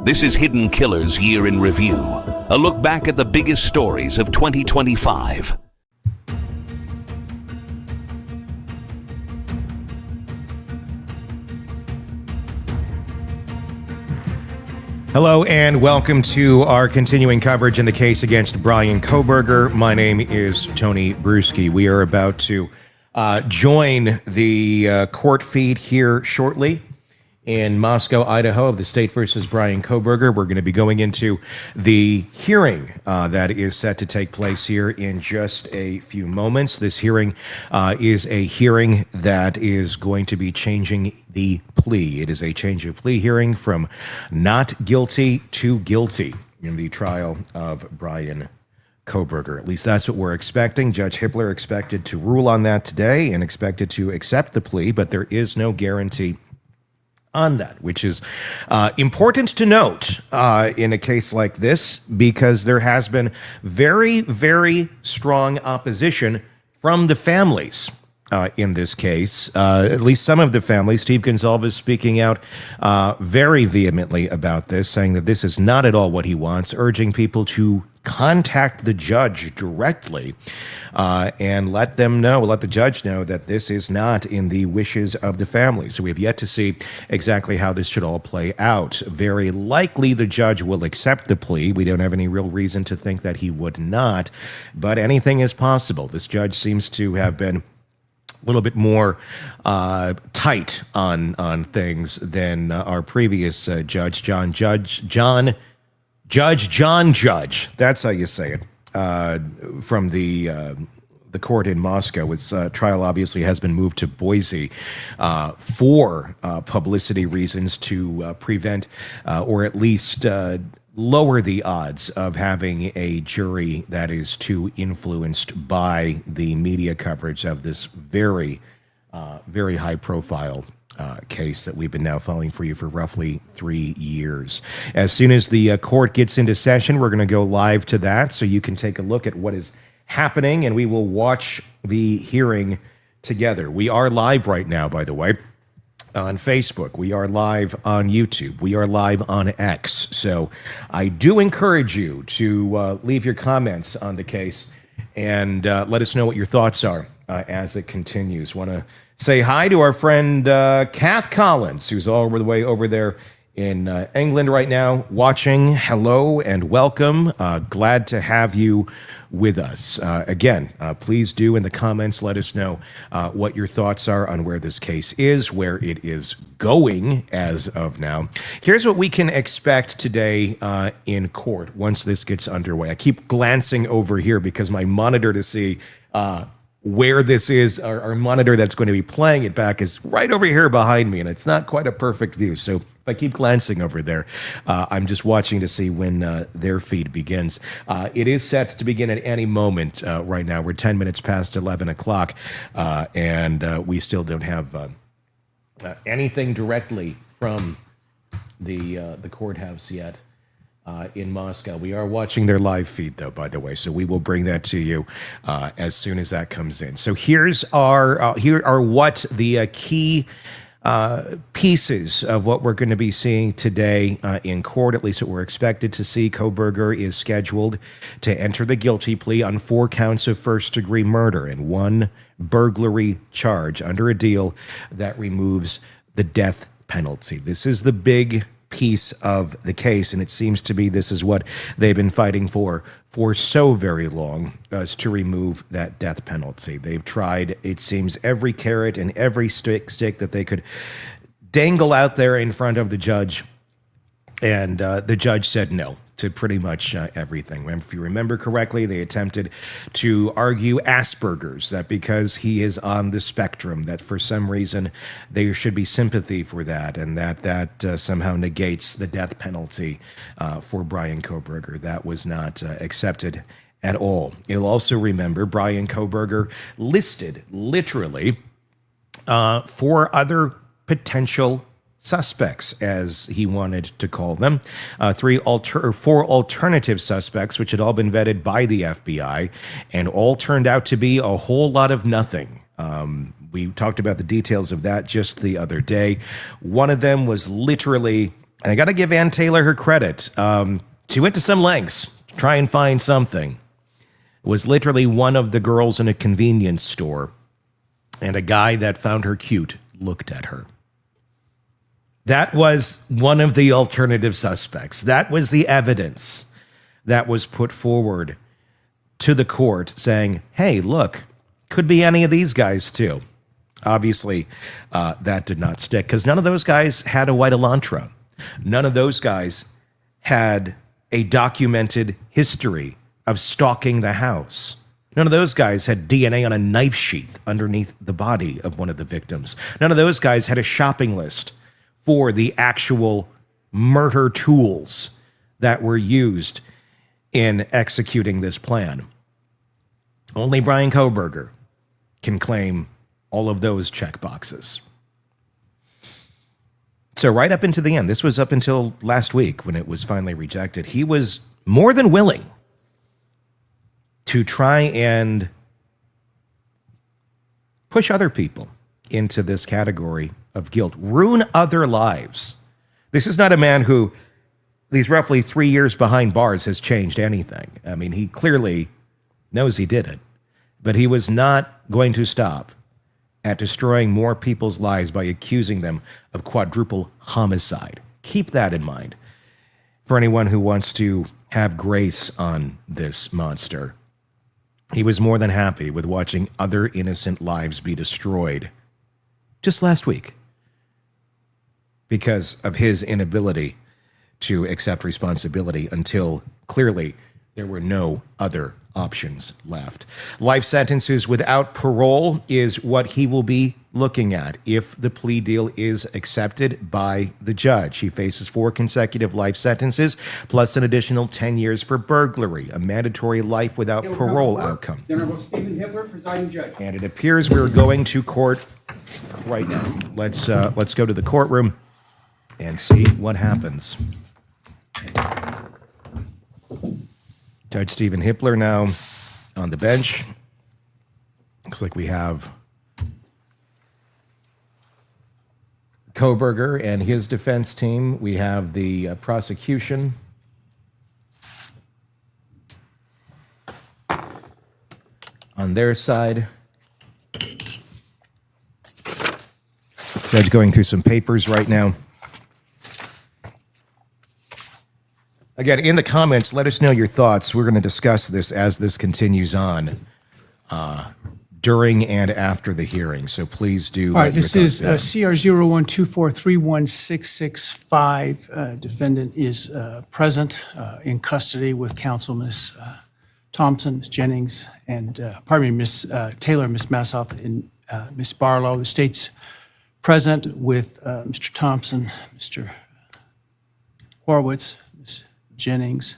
This is Hidden Killers Year in Review, a look back at the biggest stories of 2025. Hello and welcome to our continuing coverage in the case against Bryan Kohberger. My name is Tony Bruschi. We are about to join the court feed here shortly in Moscow, Idaho, of the state versus Bryan Kohberger. We're going to be going into the hearing that is set to take place here in just a few moments. This hearing is a hearing that is going to be changing the plea. It is a change of plea hearing from not guilty to guilty in the trial of Bryan Kohberger. At least that's what we're expecting. Judge Hippler expected to rule on that today and expected to accept the plea, but there is no guarantee on that, which is important to note in a case like this, because there has been very, very strong opposition from the families in this case. At least some of the families. Steve Gonsalves speaking out very vehemently about this, saying that this is not at all what he wants, urging people to contact the judge directly and let the judge know that this is not in the wishes of the family. So we have yet to see exactly how this should all play out. Very likely the judge will accept the plea. We don't have any real reason to think that he would not, but anything is possible. This judge seems to have been a little bit more tight on things than our previous judge, John Judge. That's how you say it. From the court in Moscow. Its trial obviously has been moved to Boise for publicity reasons, to prevent or at least lower the odds of having a jury that is too influenced by the media coverage of this very high profile case that we've been now following for you for roughly 3 years. As soon as the court gets into session, we're going to go live to that so you can take a look at what is happening, and we will watch the hearing together. We are live right now, by the way, on Facebook. We are live on YouTube. We are live on X. So I do encourage you to leave your comments on the case and let us know what your thoughts are as it continues. Want to say hi to our friend Kath Collins, who's all the way over there in England right now watching. Hello and welcome. Glad to have you with us. Again, please do in the comments let us know what your thoughts are on where this case is, where it is going as of now. Here's what we can expect today in court once this gets underway. I keep glancing over here because my monitor to see where this is, our monitor that's going to be playing it back is right over here behind me, and it's not quite a perfect view. So if I keep glancing over there, I'm just watching to see when their feed begins. It is set to begin at any moment right now. We're 10 minutes past 11 o'clock, and we still don't have anything directly from the courthouse yet. In Moscow. We are watching their live feed, though, by the way, so we will bring that to you as soon as that comes in. So here are what the key pieces of what we're going to be seeing today in court, at least what we're expected to see. Kohberger is scheduled to enter the guilty plea on 4 counts of first-degree murder and 1 burglary charge under a deal that removes the death penalty. This is the big piece of the case, and it seems to be this is what they've been fighting for so very long, is to remove that death penalty. They've tried, it seems, every carrot and every stick that they could dangle out there in front of the judge, and the judge said no to pretty much everything. If you remember correctly, they attempted to argue Asperger's, that because he is on the spectrum, that for some reason there should be sympathy for that, and that somehow negates the death penalty for Bryan Kohberger. That was not accepted at all. You'll also remember Bryan Kohberger listed literally 4 other potential suspects, as he wanted to call them, 4 alternative suspects, which had all been vetted by the FBI, and all turned out to be a whole lot of nothing. We talked about the details of that just the other day. One of them was literally And I got to give Ann Taylor her credit. She went to some lengths to try and find something. It was literally one of the girls in a convenience store, and a guy that found her cute looked at her. That was one of the alternative suspects. That was the evidence that was put forward to the court saying, hey, look, could be any of these guys too. Obviously, that did not stick because none of those guys had a white Elantra. None of those guys had a documented history of stalking the house. None of those guys had DNA on a knife sheath underneath the body of one of the victims. None of those guys had a shopping list for the actual murder tools that were used in executing this plan. Only Bryan Kohberger can claim all of those checkboxes. So right up into the end, this was up until last week when it was finally rejected, he was more than willing to try and push other people into this category of guilt, ruin other lives. This is not a man who, these roughly 3 years behind bars, has changed anything. I mean, he clearly knows he did it, but he was not going to stop at destroying more people's lives by accusing them of quadruple homicide. Keep that in mind for anyone who wants to have grace on this monster. He was more than happy with watching other innocent lives be destroyed just last week because of his inability to accept responsibility until clearly there were no other options left. Life sentences without parole is what he will be looking at if the plea deal is accepted by the judge. He faces 4 consecutive life sentences, plus an additional 10 years for burglary, a mandatory life without parole outcome. Honorable Stephen Hitler, presiding judge. And it appears we're going to court right now. Let's go to the courtroom and see what happens. Judge Stephen Hitler now on the bench. Looks like we have Kohberger and his defense team. We have the prosecution. On their side. Judge going through some papers right now. Again, in the comments, let us know your thoughts. We're going to discuss this as this continues on during and after the hearing. So please do. All right, this is CR 0124316665. Defendant is present in custody with counsel, Ms. Thompson, Ms. Jennings, and Ms. Taylor, Ms. Massoff, and Ms. Barlow. The state's present with Mr. Thompson, Mr. Horowitz, Ms. Jennings,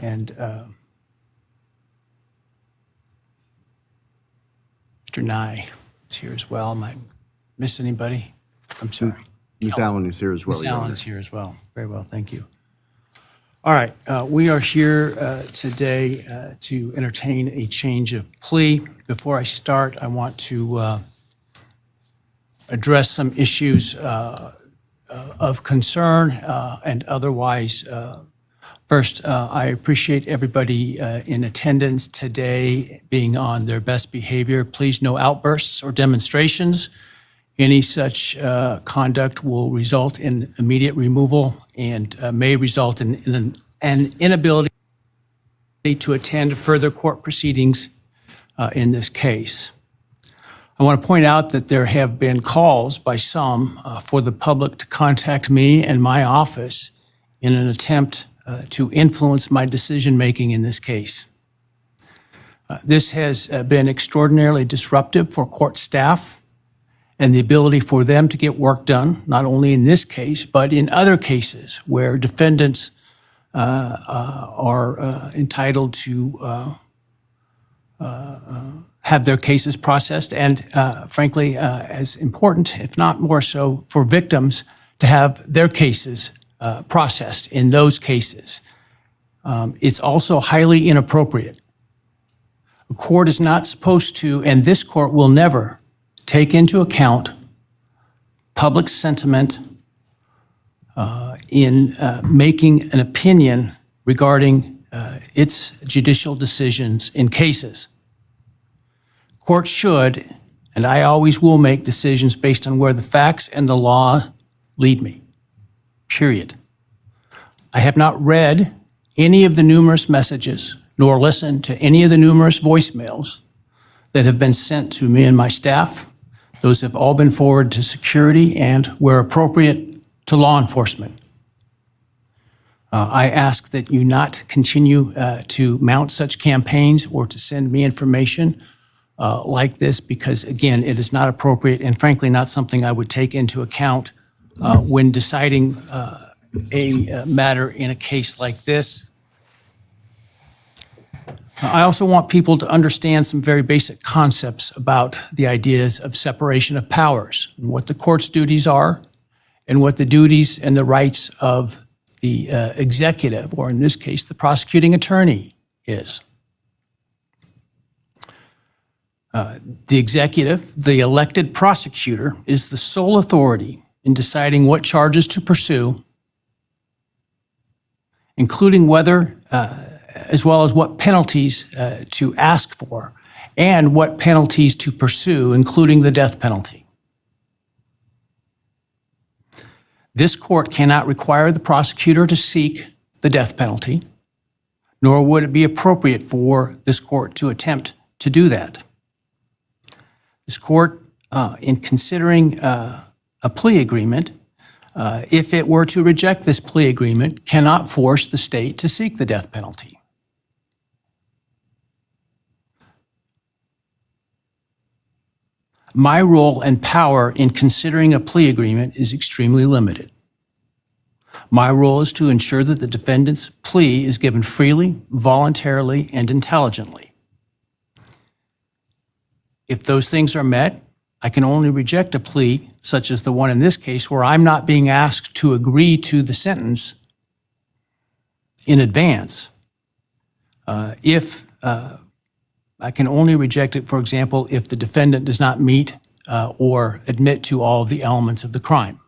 and Mr. Nye is here as well. Am I miss anybody? I'm sorry. Ms. Allen is here as well. Ms. Allen is here as well. Very well, thank you. All right, we are here today to entertain a change of plea. Before I start, I want to address some issues of concern and otherwise. First, I appreciate everybody in attendance today being on their best behavior. Please, no outbursts or demonstrations. Any such conduct will result in immediate removal and may result in an inability to attend further court proceedings in this case. I want to point out that there have been calls by some for the public to contact me and my office in an attempt to influence my decision-making in this case. This has been extraordinarily disruptive for court staff and the ability for them to get work done, not only in this case, but in other cases where defendants are entitled to have their cases processed, and frankly, as important, if not more so, for victims to have their cases processed in those cases. It's also highly inappropriate. A court is not supposed to, and this court will never, take into account public sentiment in making an opinion regarding its judicial decisions in cases. Courts should, and I always will, make decisions based on where the facts and the law lead me, period. I have not read any of the numerous messages nor listened to any of the numerous voicemails that have been sent to me and my staff. Those have all been forwarded to security and, where appropriate, to law enforcement. I ask that you not continue to mount such campaigns or to send me information like this because, again, it is not appropriate and frankly not something I would take into account when deciding a matter in a case like this. I also want people to understand some very basic concepts about the ideas of separation of powers, and what the court's duties are, and what the duties and the rights of the executive, or in this case, the prosecuting attorney, is. The executive, the elected prosecutor, is the sole authority in deciding what charges to pursue, including whether, as well as what penalties to ask for, and what penalties to pursue, including the death penalty. This court cannot require the prosecutor to seek the death penalty, nor would it be appropriate for this court to attempt to do that. This court, in considering a plea agreement, if it were to reject this plea agreement, cannot force the state to seek the death penalty. My role and power in considering a plea agreement is extremely limited. My role is to ensure that the defendant's plea is given freely, voluntarily, and intelligently. If those things are met, I can only reject a plea, such as the one in this case, where I'm not being asked to agree to the sentence in advance. I can only reject it, for example, if the defendant does not meet or admit to all of the elements of the crime.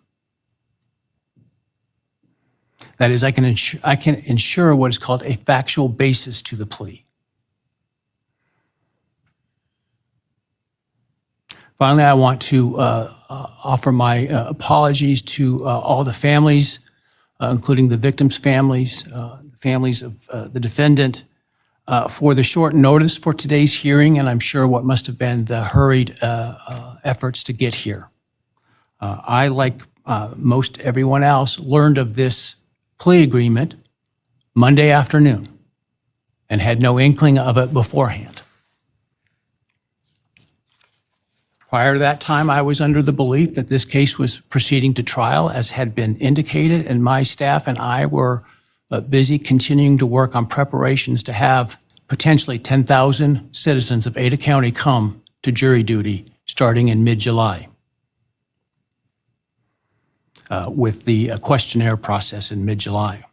That is, I can ensure what is called a factual basis to the plea. Finally, I want to offer my apologies to all the families, including the victims' families, families of the defendant, for the short notice for today's hearing, and I'm sure what must have been the hurried efforts to get here. I, like most everyone else, learned of this plea agreement Monday afternoon and had no inkling of it beforehand. Prior to that time, I was under the belief that this case was proceeding to trial, as had been indicated, and my staff and I were busy continuing to work on preparations to have potentially 10,000 citizens of Ada County come to jury duty starting in mid-July, with the questionnaire process in mid-July.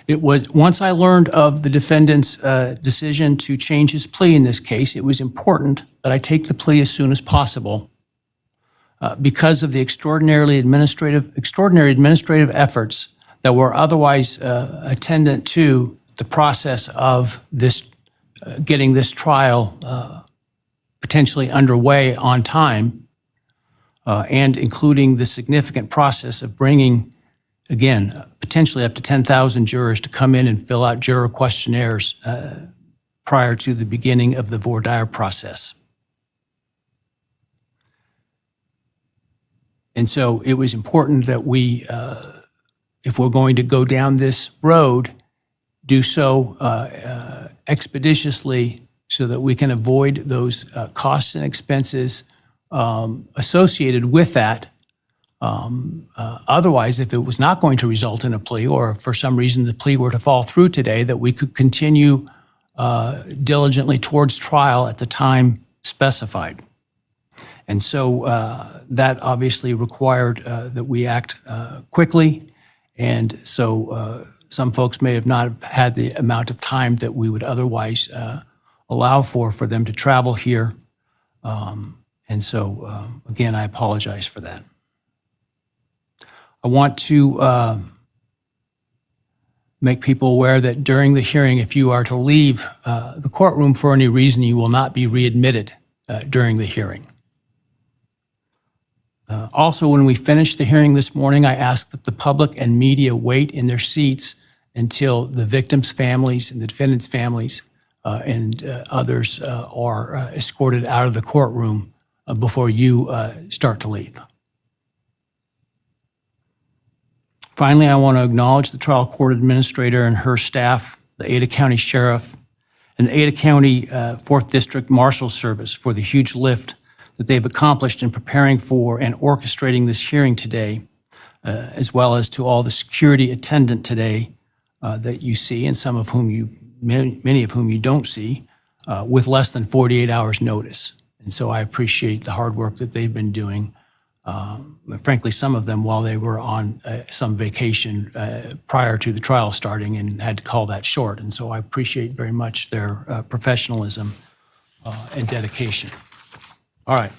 It was, once I learned of the defendant's decision to change his plea in this case, it was important that I take the plea as soon as possible because of the extraordinary administrative efforts that were otherwise attendant to the process of this, getting this trial potentially underway on time, and including the significant process of bringing, again, potentially up to 10,000 jurors to come in and fill out juror questionnaires prior to the beginning of the voir dire process. And so it was important that we, if we're going to go down this road, do so expeditiously so that we can avoid those costs and expenses associated with that. Otherwise, if it was not going to result in a plea, or if for some reason the plea were to fall through today, that we could continue diligently towards trial at the time specified. And so that obviously required that we act quickly. And so some folks may have not had the amount of time that we would otherwise allow for them to travel here. And so, again, I apologize for that. I want to make people aware that during the hearing, if you are to leave the courtroom for any reason, you will not be readmitted during the hearing. Also, when we finish the hearing this morning, I ask that the public and media wait in their seats until the victims' families and the defendants' families and others are escorted out of the courtroom before you start to leave. Finally, I want to acknowledge the trial court administrator and her staff, the Ada County Sheriff, and the Ada County 4th District Marshal's Service for the huge lift that they've accomplished in preparing for and orchestrating this hearing today, as well as to all the security attendant today that you see, and some of whom many of whom you don't see, with less than 48 hours notice. And so I appreciate the hard work that they've been doing. Frankly, some of them while they were on some vacation prior to the trial starting and had to call that short. And so I appreciate very much their professionalism and dedication. All right.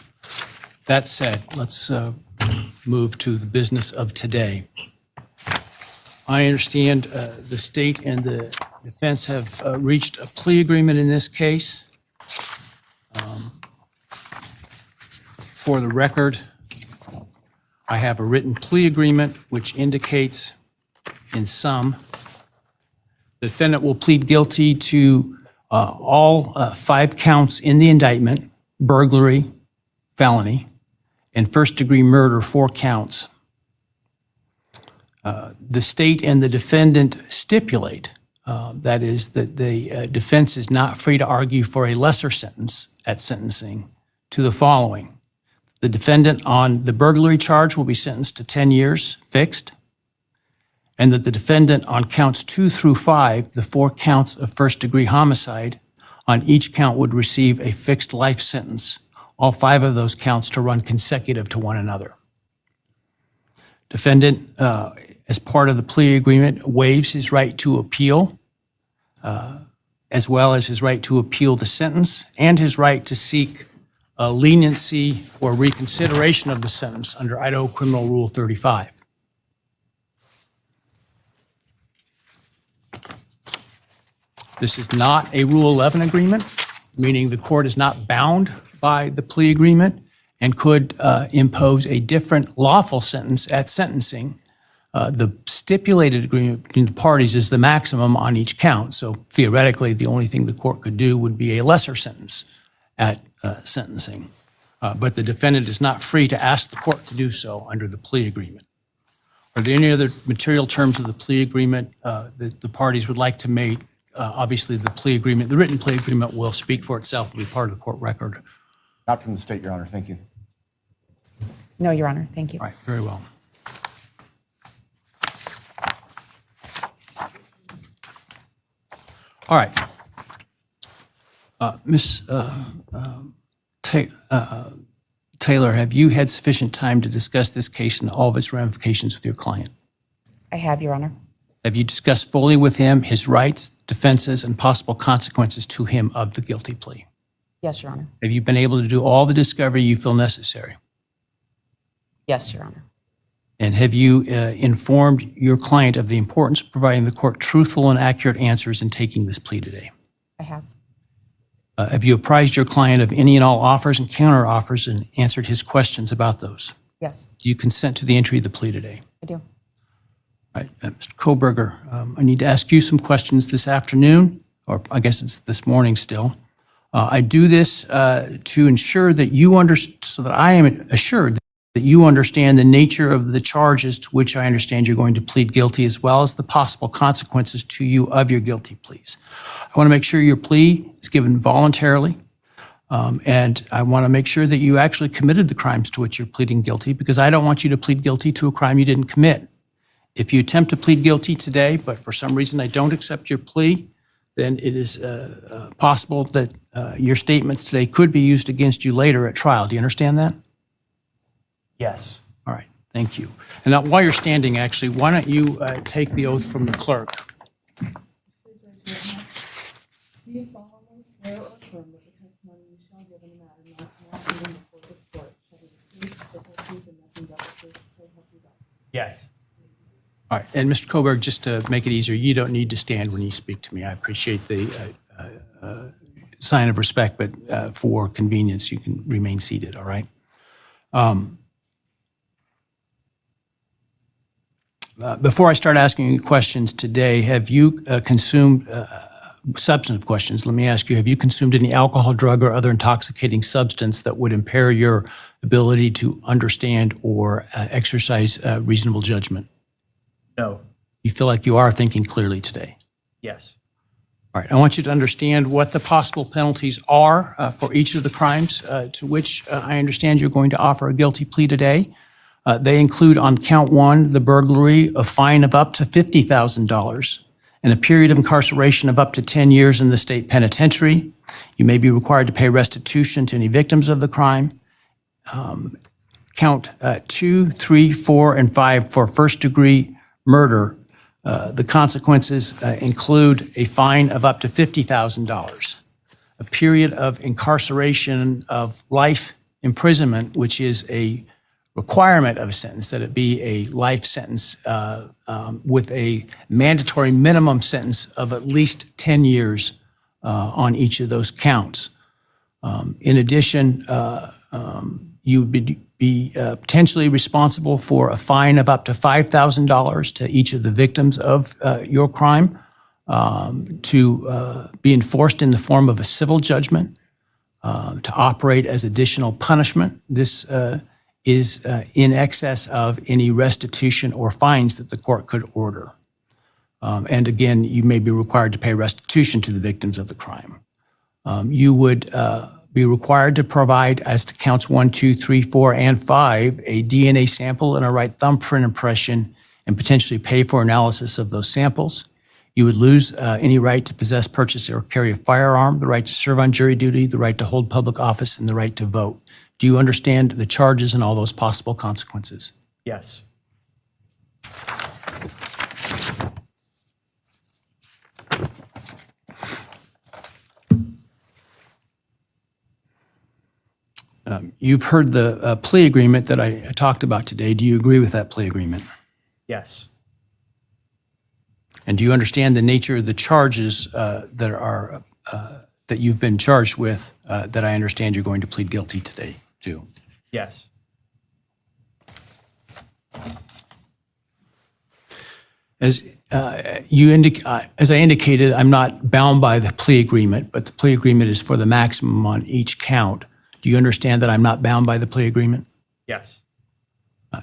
That said, let's move to the business of today. I understand the state and the defense have reached a plea agreement in this case. For the record, I have a written plea agreement which indicates in sum the defendant will plead guilty to all 5 counts in the indictment, burglary, felony, and first-degree murder, 4 counts. The state and the defendant stipulate, that is, that the defense is not free to argue for a lesser sentence at sentencing to the following. The defendant on the burglary charge will be sentenced to 10 years fixed, and that the defendant on counts 2 through 5, the 4 counts of first-degree homicide, on each count would receive a fixed life sentence, all 5 of those counts to run consecutive to one another. Defendant, as part of the plea agreement, waives his right to appeal, as well as his right to appeal the sentence and his right to seek leniency or reconsideration of the sentence under Idaho Criminal Rule 35. This is not a Rule 11 agreement, meaning the court is not bound by the plea agreement and could impose a different lawful sentence at sentencing. The stipulated agreement between the parties is the maximum on each count, so theoretically the only thing the court could do would be a lesser sentence at sentencing. But the defendant is not free to ask the court to do so under the plea agreement. Are there any other material terms of the plea agreement that the parties would like to make? Obviously, the plea agreement, the written plea agreement will speak for itself and be part of the court record. Not from the state, Your Honor. Thank you. No, Your Honor. Thank you. All right, very well. All right. Ms. Taylor, have you had sufficient time to discuss this case and all of its ramifications with your client? I have, Your Honor. Have you discussed fully with him his rights, defenses, and possible consequences to him of the guilty plea? Yes, Your Honor. Have you been able to do all the discovery you feel necessary? Yes, Your Honor. And have you informed your client of the importance of providing the court truthful and accurate answers in taking this plea today? I have. Have you apprised your client of any and all offers and counter offers and answered his questions about those? Yes, Do you consent to the entry of the plea today? I do. All right, Mr. Kohberger, I need to ask you some questions this afternoon, or I guess it's this morning still. I do this to ensure that you so that I am assured that you understand the nature of the charges to which I understand you're going to plead guilty, as well as the possible consequences to you of your guilty pleas. I want to make sure your plea is given voluntarily, and I want to make sure that you actually committed the crimes to which you're pleading guilty, because I don't want you to plead guilty to a crime you didn't commit. If you attempt to plead guilty today, but for some reason I don't accept your plea, then it is possible that your statements today could be used against you later at trial. Do you understand that? Yes. All right, thank you. And now, while you're standing, actually, why don't you take the oath from the clerk? Do you solemnly swear or affirm that the testimony you shall give in the matter not given before this court shall be the truth, the whole truth, and nothing but the truth, so help you God? Yes. All right, and Mr. Kohberger, just to make it easier, you don't need to stand when you speak to me. I appreciate the sign of respect, but for convenience, you can remain seated, all right? Before I start asking you questions today, have you consumed, substantive questions, let me ask you, have you consumed any alcohol, drug, or other intoxicating substance that would impair your ability to understand or exercise reasonable judgment? No. You feel like you are thinking clearly today? Yes. All right, I want you to understand what the possible penalties are for each of the crimes to which I understand you're going to offer a guilty plea today. They include on count one, the burglary, a fine of up to $50,000 and a period of incarceration of up to 10 years in the state penitentiary. You may be required to pay restitution to any victims of the crime. Count 2, 3, 4, and 5 for first-degree murder. The consequences include a fine of up to $50,000, a period of incarceration of life imprisonment, which is a requirement of a sentence, that it be a life sentence with a mandatory minimum sentence of at least 10 years on each of those counts. In addition, you would be potentially responsible for a fine of up to $5,000 to each of the victims of your crime to be enforced in the form of a civil judgment to operate as additional punishment. This is in excess of any restitution or fines that the court could order. And again, you may be required to pay restitution to the victims of the crime. You would be required to provide, as to counts 1, 2, 3, 4, and 5, a DNA sample and a right thumbprint impression, and potentially pay for analysis of those samples. You would lose any right to possess, purchase, or carry a firearm, the right to serve on jury duty, the right to hold public office, and the right to vote. Do you understand the charges and all those possible consequences? Yes. You've heard the plea agreement that I talked about today. Do you agree with that plea agreement? Yes. And do you understand the nature of the charges that you've been charged with that I understand you're going to plead guilty today to? Yes. As I indicated, I'm not bound by the plea agreement, but the plea agreement is for the maximum on each count. Do you understand that I'm not bound by the plea agreement? Yes.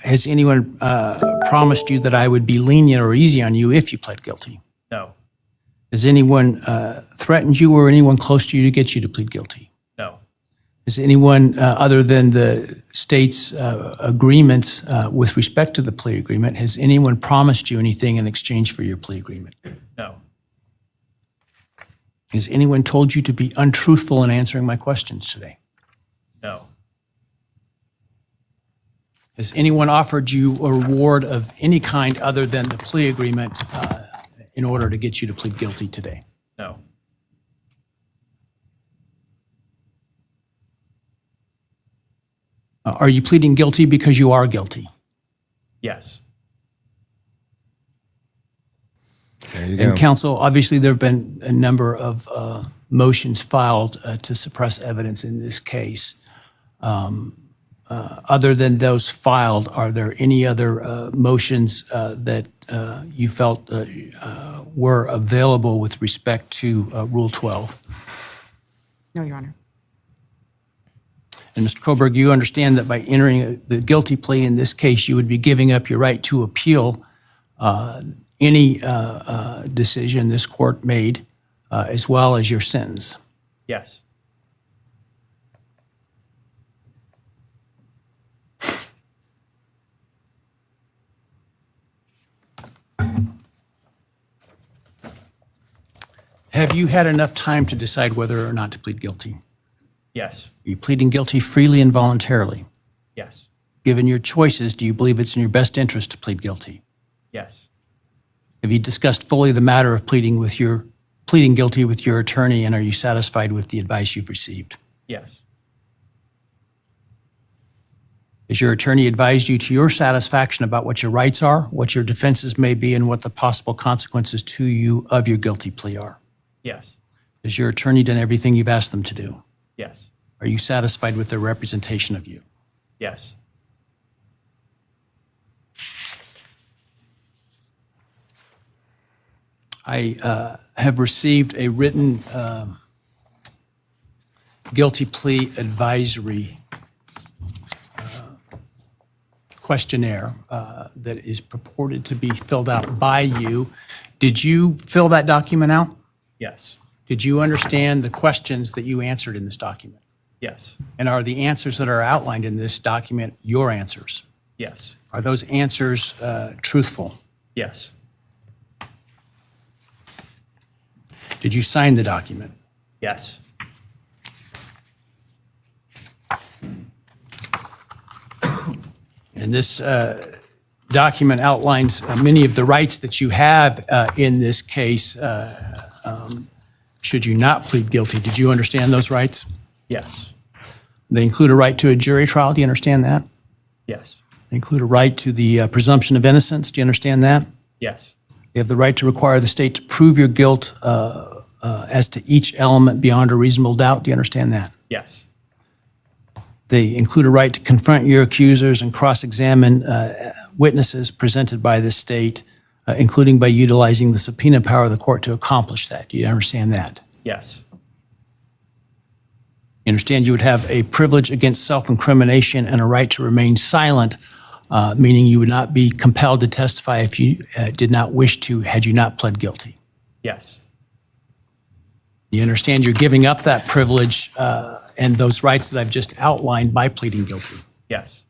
Has anyone promised you that I would be lenient or easy on you if you pled guilty? No. Has anyone threatened you or anyone close to you to get you to plead guilty? No. Has anyone, other than the state's agreements with respect to the plea agreement, has anyone promised you anything in exchange for your plea agreement? No. Has anyone told you to be untruthful in answering my questions today? No. Has anyone offered you a reward of any kind other than the plea agreement in order to get you to plead guilty today? No. Are you pleading guilty because you are guilty? Yes. There you go. And counsel, obviously there have been a number of motions filed to suppress evidence in this case. Other than those filed, are there any other motions that you felt were available with respect to Rule 12? No, Your Honor. And Mr. Kohberger, you understand that by entering the guilty plea in this case, you would be giving up your right to appeal any decision this court made, as well as your sentence. Yes. Have you had enough time to decide whether or not to plead guilty? Yes. Are you pleading guilty freely and voluntarily? Yes. Given your choices, do you believe it's in your best interest to plead guilty? Yes. Have you discussed fully the matter of pleading guilty with your attorney, and are you satisfied with the advice you've received? Yes. Has your attorney advised you to your satisfaction about what your rights are, what your defenses may be, and what the possible consequences to you of your guilty plea are? Yes. Has your attorney done everything you've asked them to do? Yes. Are you satisfied with their representation of you? Yes. I have received a written guilty plea advisory questionnaire that is purported to be filled out by you. Did you fill that document out? Yes. Did you understand the questions that you answered in this document? Yes. And are the answers that are outlined in this document your answers? Yes. Are those answers truthful? Yes. Did you sign the document? Yes. And this document outlines many of the rights that you have in this case should you not plead guilty. Did you understand those rights? Yes. They include a right to a jury trial. Do you understand that? Yes. They include a right to the presumption of innocence. Do you understand that? Yes. They have the right to require the state to prove your guilt as to each element beyond a reasonable doubt. Do you understand that? Yes. They include a right to confront your accusers and cross-examine witnesses presented by the state, including by utilizing the subpoena power of the court to accomplish that. Do you understand that? Yes. You understand you would have a privilege against self-incrimination and a right to remain silent, meaning you would not be compelled to testify if you did not wish to, had you not pled guilty. Yes. You understand you're giving up that privilege and those rights that I've just outlined by pleading guilty. Yes.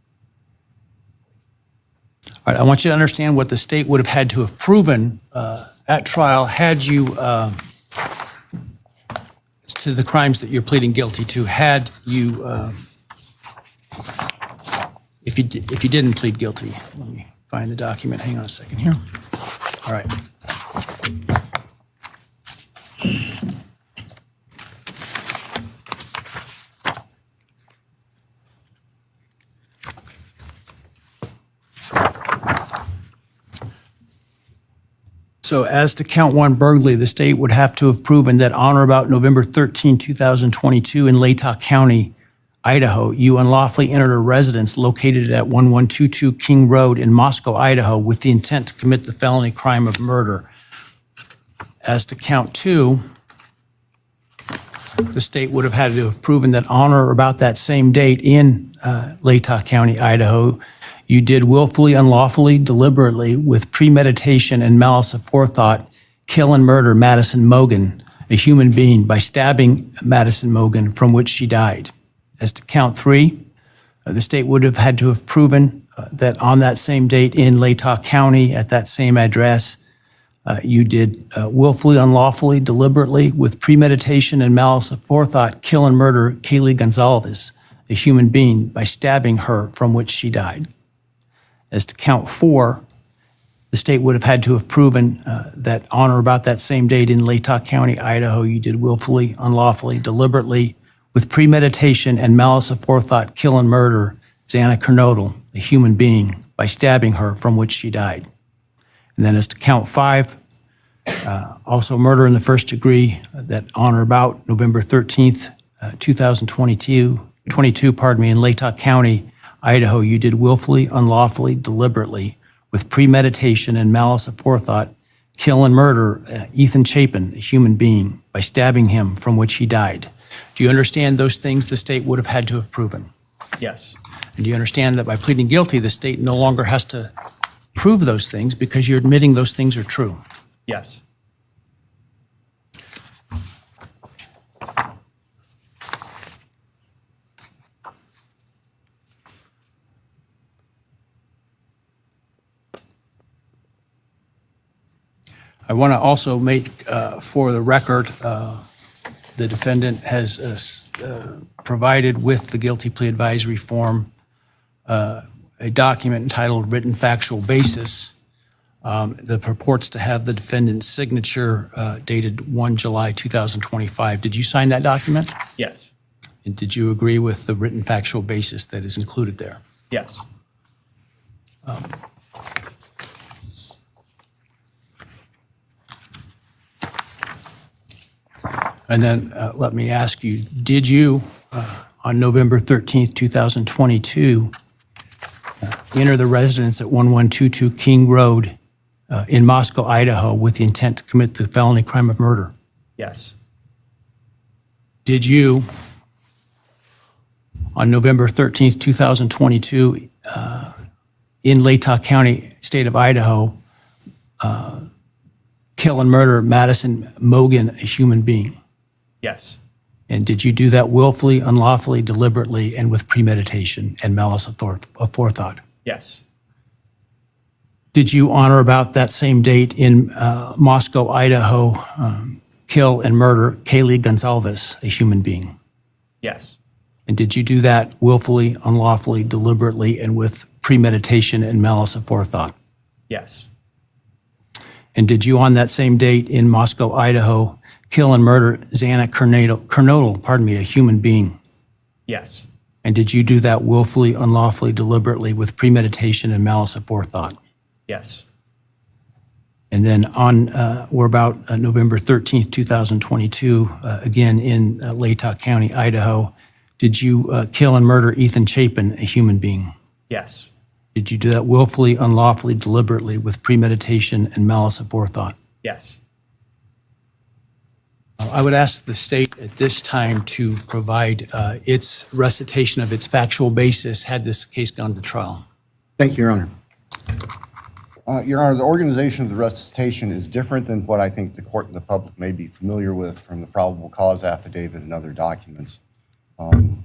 All right, I want you to understand what the state would have had to have proven at trial had you, to the crimes that you're pleading guilty to, had you, if you didn't plead guilty. Let me find the document. Hang on a second here. All right. So as to count one burglary, the state would have to have proven that on or about November 13, 2022 in Latah County, Idaho, you unlawfully entered a residence located at 1122 King Road in Moscow, Idaho, with the intent to commit the felony crime of murder. As to count two, the state would have had to have proven that on or about that same date in Latah County, Idaho, you did willfully, unlawfully, deliberately, with premeditation and malice aforethought, kill and murder Madison Mogen, a human being, by stabbing Madison Mogen, from which she died. As to count three, the state would have had to have proven that on that same date in Latah County, at that same address, you did willfully, unlawfully, deliberately, with premeditation and malice aforethought, kill and murder Kaylee Gonzalez, a human being, by stabbing her, from which she died. As to count four, the state would have had to have proven that on or about that same date in Latah County, Idaho, you did willfully, unlawfully, deliberately, with premeditation and malice aforethought, kill and murder Xana Kernodle, a human being, by stabbing her, from which she died. And then as to count five, also murder in the first degree, that on or about November 13th, 2022, in Latah County, Idaho, you did willfully, unlawfully, deliberately, with premeditation and malice aforethought, kill and murder Ethan Chapin, a human being, by stabbing him, from which he died. Do you understand those things the state would have had to have proven? Yes. And do you understand that by pleading guilty, the state no longer has to prove those things because you're admitting those things are true? Yes. I want to also make, for the record, the defendant has provided with the guilty plea advisory form a document entitled Written Factual Basis that purports to have the defendant's signature dated 1 July 2025. Did you sign that document? Yes. And did you agree with the written factual basis that is included there? Yes. And then let me ask you, did you, on November 13th, 2022, enter the residence at 1122 King Road in Moscow, Idaho, with the intent to commit the felony crime of murder? Yes. Did you, on November 13th, 2022, in Latah County, state of Idaho, kill and murder Madison Mogan, a human being? Yes. And did you do that willfully, unlawfully, deliberately, and with premeditation and malice aforethought? Yes. Did you, on or about that same date in Moscow, Idaho, kill and murder Kaylee Gonzalez, a human being? Yes. And did you do that willfully, unlawfully, deliberately, and with premeditation and malice aforethought? Yes. And did you, on that same date in Moscow, Idaho, kill and murder Xana Kernodle, a human being? Yes. And did you do that willfully, unlawfully, deliberately, with premeditation and malice aforethought? Yes. And then on or about November 13th, 2022, again in Latah County, Idaho, did you kill and murder Ethan Chapin, a human being? Yes. Did you do that willfully, unlawfully, deliberately, with premeditation and malice aforethought? Yes. I would ask the state at this time to provide its recitation of its factual basis had this case gone to trial. Thank you, Your Honor. Your Honor, the organization of the recitation is different than what I think the court and the public may be familiar with from the probable cause affidavit and other documents. The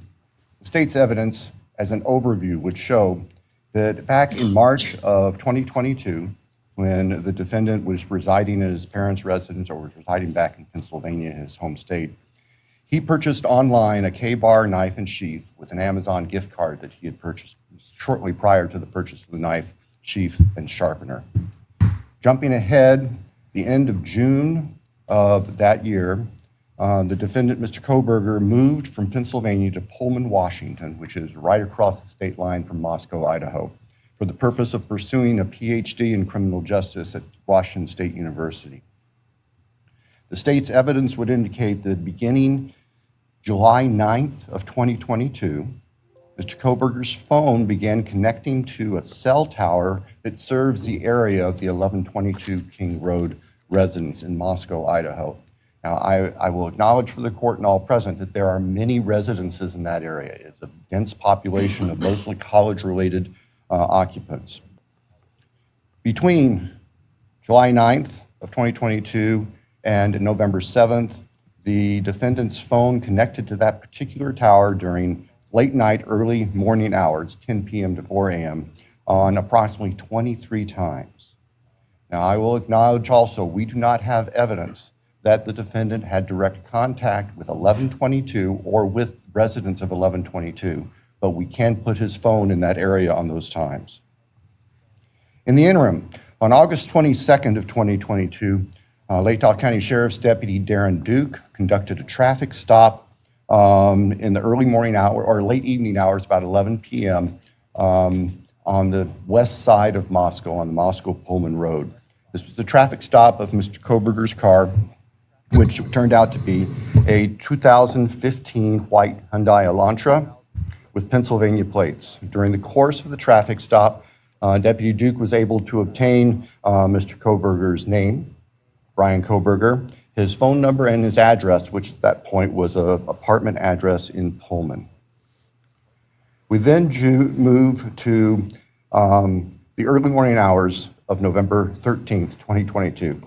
state's evidence, as an overview, would show that back in March of 2022, when the defendant was residing in his parents' residence or was residing back in Pennsylvania, his home state, he purchased online a K-bar knife and sheath with an Amazon gift card that he had purchased shortly prior to the purchase of the knife, sheath, and sharpener. Jumping ahead, the end of June of that year, the defendant, Mr. Kohberger, moved from Pennsylvania to Pullman, Washington, which is right across the state line from Moscow, Idaho, for the purpose of pursuing a PhD in criminal justice at Washington State University. The state's evidence would indicate that beginning July 9th of 2022, Mr. Kohberger's phone began connecting to a cell tower that serves the area of the 1122 King Road residence in Moscow, Idaho. Now, I will acknowledge for the court and all present that there are many residences in that area. It's a dense population of mostly college-related occupants. Between July 9th of 2022 and November 7th, the defendant's phone connected to that particular tower during late night, early morning hours, 10 p.m. to 4 a.m., on approximately 23 times. Now, I will acknowledge also we do not have evidence that the defendant had direct contact with 1122 or with residents of 1122, but we can put his phone in that area on those times. In the interim, on August 22nd of 2022, Latah County Sheriff's Deputy Darren Duke conducted a traffic stop in the early morning hour or late evening hours, about 11 p.m., on the west side of Moscow, on the Moscow-Pullman Road. This was the traffic stop of Mr. Kohberger's car, which turned out to be a 2015 white Hyundai Elantra with Pennsylvania plates. During the course of the traffic stop, Deputy Duke was able to obtain Mr. Kohberger's name, Bryan Kohberger, his phone number, and his address, which at that point was an apartment address in Pullman. We then move to the early morning hours of November 13th, 2022.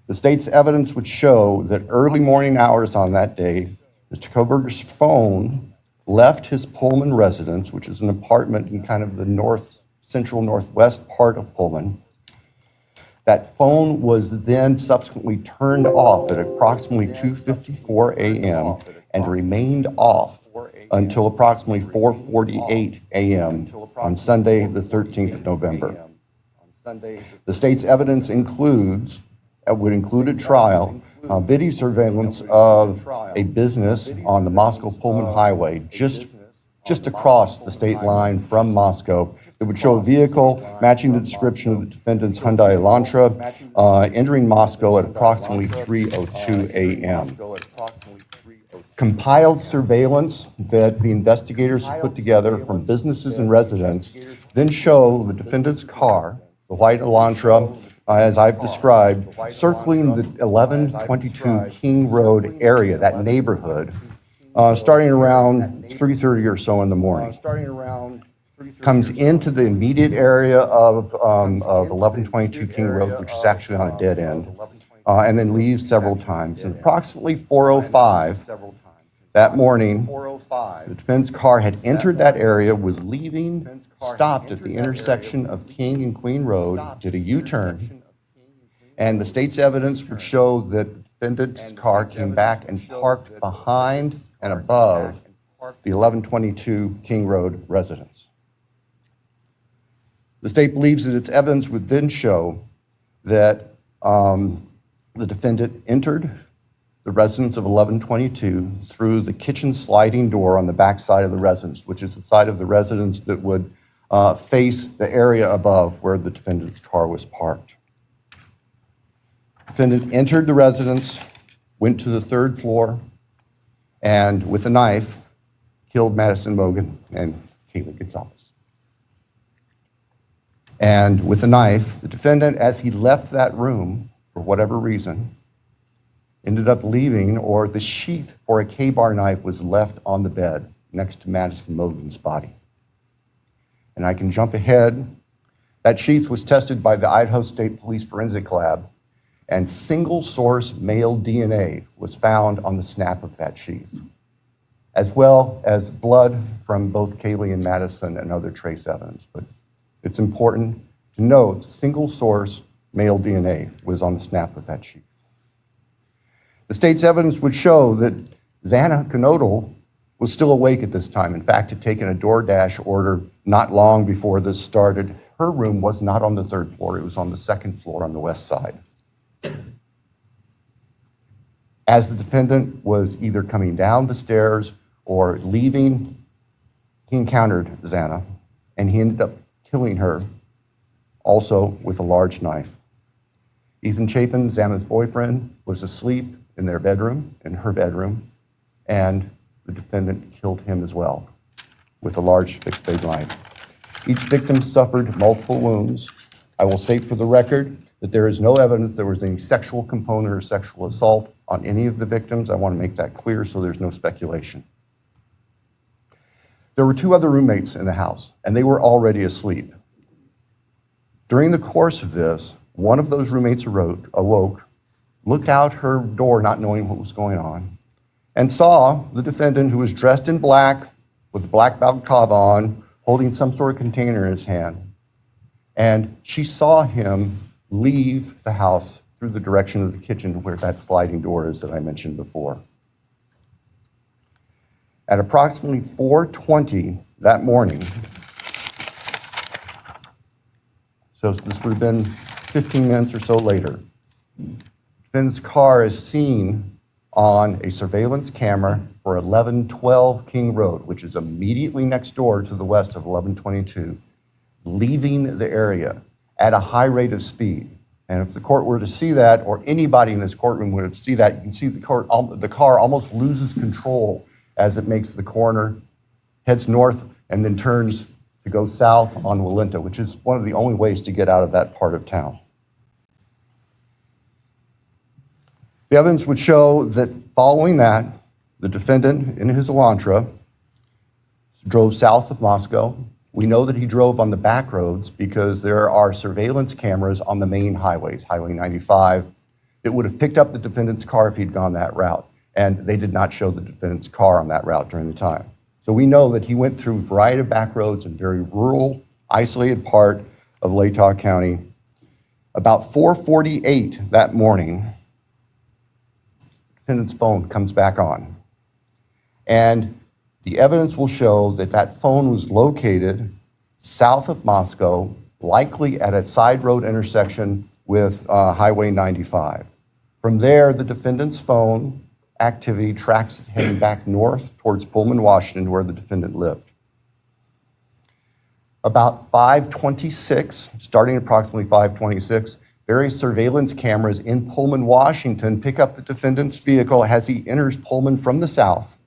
The state's evidence would show that early morning hours on that day, Mr. Kohberger's phone left his Pullman residence, which is an apartment in kind of the central northwest part of Pullman. That phone was then subsequently turned off at approximately 2:54 a.m. and remained off until approximately 4:48 a.m. on Sunday, the 13th of November. The state's evidence would include at trial video surveillance of a business on the Moscow-Pullman Highway just just across the state line from Moscow that would show a vehicle matching the description of the defendant's Hyundai Elantra entering Moscow at approximately 3:02 a.m. Compiled surveillance that the investigators put together from businesses and residents then show the defendant's car, the white Elantra, as I've described, circling the 1122 King Road area, that neighborhood, starting around 3:30 or so in the morning. Comes into the immediate area of 1122 King Road, which is actually on a dead end, and then leaves several times. And approximately 4:05 that morning, the defense car had entered that area, was leaving, stopped at the intersection of King and Queen Road, did a U-turn, and the state's evidence would show that the defendant's car came back and parked behind and above the 1122 King Road residence. The state believes that its evidence would then show that the defendant entered the residence of 1122 through the kitchen sliding door on the back side of the residence, which is the side of the residence that would face the area above where the defendant's car was parked. Defendant entered the residence, went to the third floor, and with a knife, killed Madison Mogan and Kaylee Gonzalez. And with a knife, the defendant, as he left that room, for whatever reason, ended up leaving, or the sheath for a K-bar knife was left on the bed next to Madison Mogan's body. And I can jump ahead. That sheath was tested by the Idaho State Police Forensic Lab, and single-source male DNA was found on the snap of that sheath, as well as blood from both Kaylee and Madison and other trace evidence. But it's important to note single-source male DNA was on the snap of that sheath. The state's evidence would show that Xana Knodel was still awake at this time. In fact, had taken a DoorDash order not long before this started. Her room was not on the third floor. It was on the second floor on the west side. As the defendant was either coming down the stairs or leaving, he encountered Xana, and he ended up killing her, also with a large knife. Ethan Chapin, Xana's boyfriend, was asleep in their bedroom, in her bedroom, and the defendant killed him as well with a large fixed-blade knife. Each victim suffered multiple wounds. I will state for the record that there is no evidence there was any sexual component or sexual assault on any of the victims. I want to make that clear so there's no speculation. There were two other roommates in the house, and they were already asleep. During the course of this, one of those roommates awoke, looked out her door not knowing what was going on, and saw the defendant, who was dressed in black with a black balaclava on, holding some sort of container in his hand. And she saw him leave the house through the direction of the kitchen where that sliding door is that I mentioned before. At approximately 4:20 that morning, so this would have been 15 minutes or so later, defendant's car is seen on a surveillance camera for 1112 King Road, which is immediately next door to the west of 1122, leaving the area at a high rate of speed. And if the court were to see that, or anybody in this courtroom were to see that, you can see the car almost loses control as it makes the corner, heads north, and then turns to go south on Walenta, which is one of the only ways to get out of that part of town. The evidence would show that following that, the defendant in his Elantra drove south of Moscow. We know that he drove on the back roads because there are surveillance cameras on the main highways, Highway 95, that would have picked up the defendant's car if he'd gone that route. And they did not show the defendant's car on that route during the time. So we know that he went through a variety of back roads in very rural, isolated part of Latah County. About 4:48 that morning, defendant's phone comes back on. And the evidence will show that that phone was located south of Moscow, likely at a side road intersection with Highway 95. From there, the defendant's phone activity tracks it heading back north towards Pullman, Washington, where the defendant lived. About 5:26, starting approximately 5:26, various surveillance cameras in Pullman, Washington pick up the defendant's vehicle as he enters Pullman from the south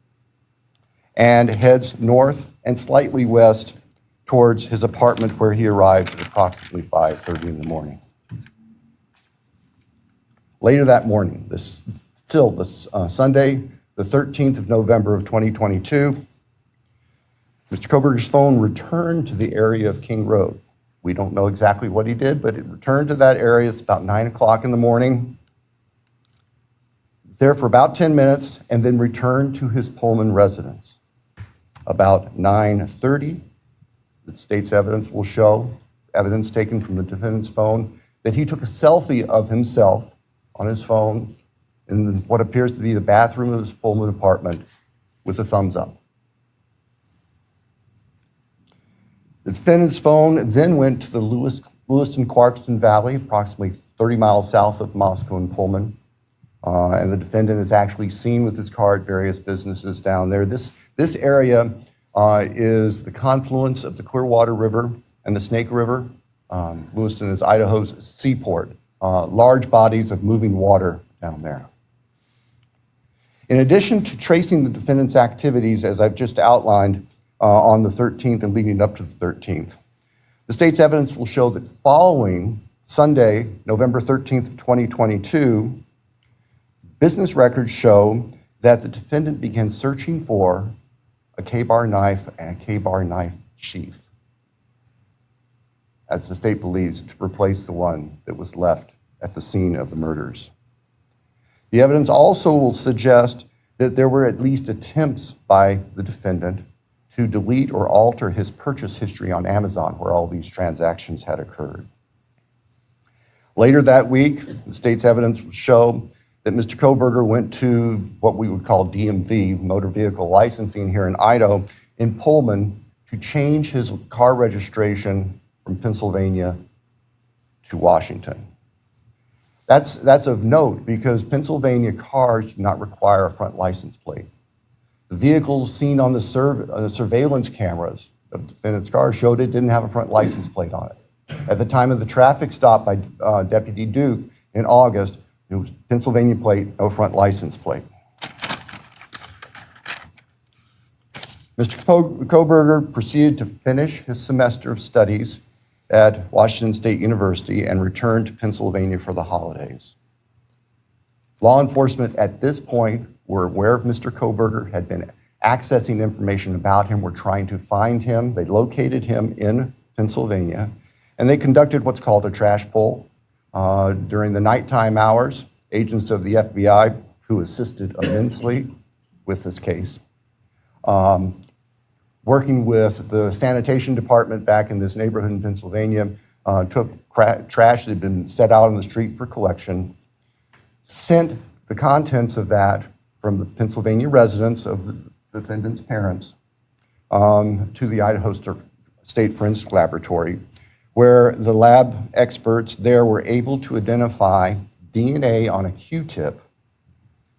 and heads north and slightly west towards his apartment where he arrived at approximately 5:30 in the morning. Later that morning, Sunday, the 13th of November of 2022, Mr. Kohberger's phone returned to the area of King Road. We don't know exactly what he did, but it returned to that area. It's about 9 o'clock in the morning. He was there for about 10 minutes and then returned to his Pullman residence. About 9:30, the state's evidence will show, evidence taken from the defendant's phone, that he took a selfie of himself on his phone in what appears to be the bathroom of his Pullman apartment with a thumbs up. The defendant's phone then went to the Lewiston-Clarkston Valley, approximately 30 miles south of Moscow and Pullman. And the defendant is actually seen with his car at various businesses down there. This area is the confluence of the Clearwater River and the Snake River. Lewiston is Idaho's seaport. Large bodies of moving water down there. In addition to tracing the defendant's activities, as I've just outlined, on the 13th and leading up to the 13th, the state's evidence will show that following Sunday, November 13th of 2022, business records show that the defendant began searching for a K-bar knife and a K-bar knife sheath, as the state believes, to replace the one that was left at the scene of the murders. The evidence also will suggest that there were at least attempts by the defendant to delete or alter his purchase history on Amazon, where all these transactions had occurred. Later that week, the state's evidence will show that Mr. Kohberger went to what we would call DMV, motor vehicle licensing here in Idaho, in Pullman, to change his car registration from Pennsylvania to Washington. That's of note because Pennsylvania cars do not require a front license plate. The vehicles seen on the surveillance cameras of the defendant's car showed it didn't have a front license plate on it. At the time of the traffic stop by Deputy Duke in August, it was Pennsylvania plate, no front license plate. Mr. Kohberger proceeded to finish his semester of studies at Washington State University and returned to Pennsylvania for the holidays. Law enforcement at this point were aware of Mr. Kohberger, had been accessing information about him, were trying to find him. They located him in Pennsylvania, and they conducted what's called a trash pull. During the nighttime hours, agents of the FBI, who assisted immensely with this case, working with the sanitation department back in this neighborhood in Pennsylvania, took trash that had been set out on the street for collection, sent the contents of that from the Pennsylvania residence of the defendant's parents to the Idaho State Forensic Laboratory, where the lab experts there were able to identify DNA on a Q-tip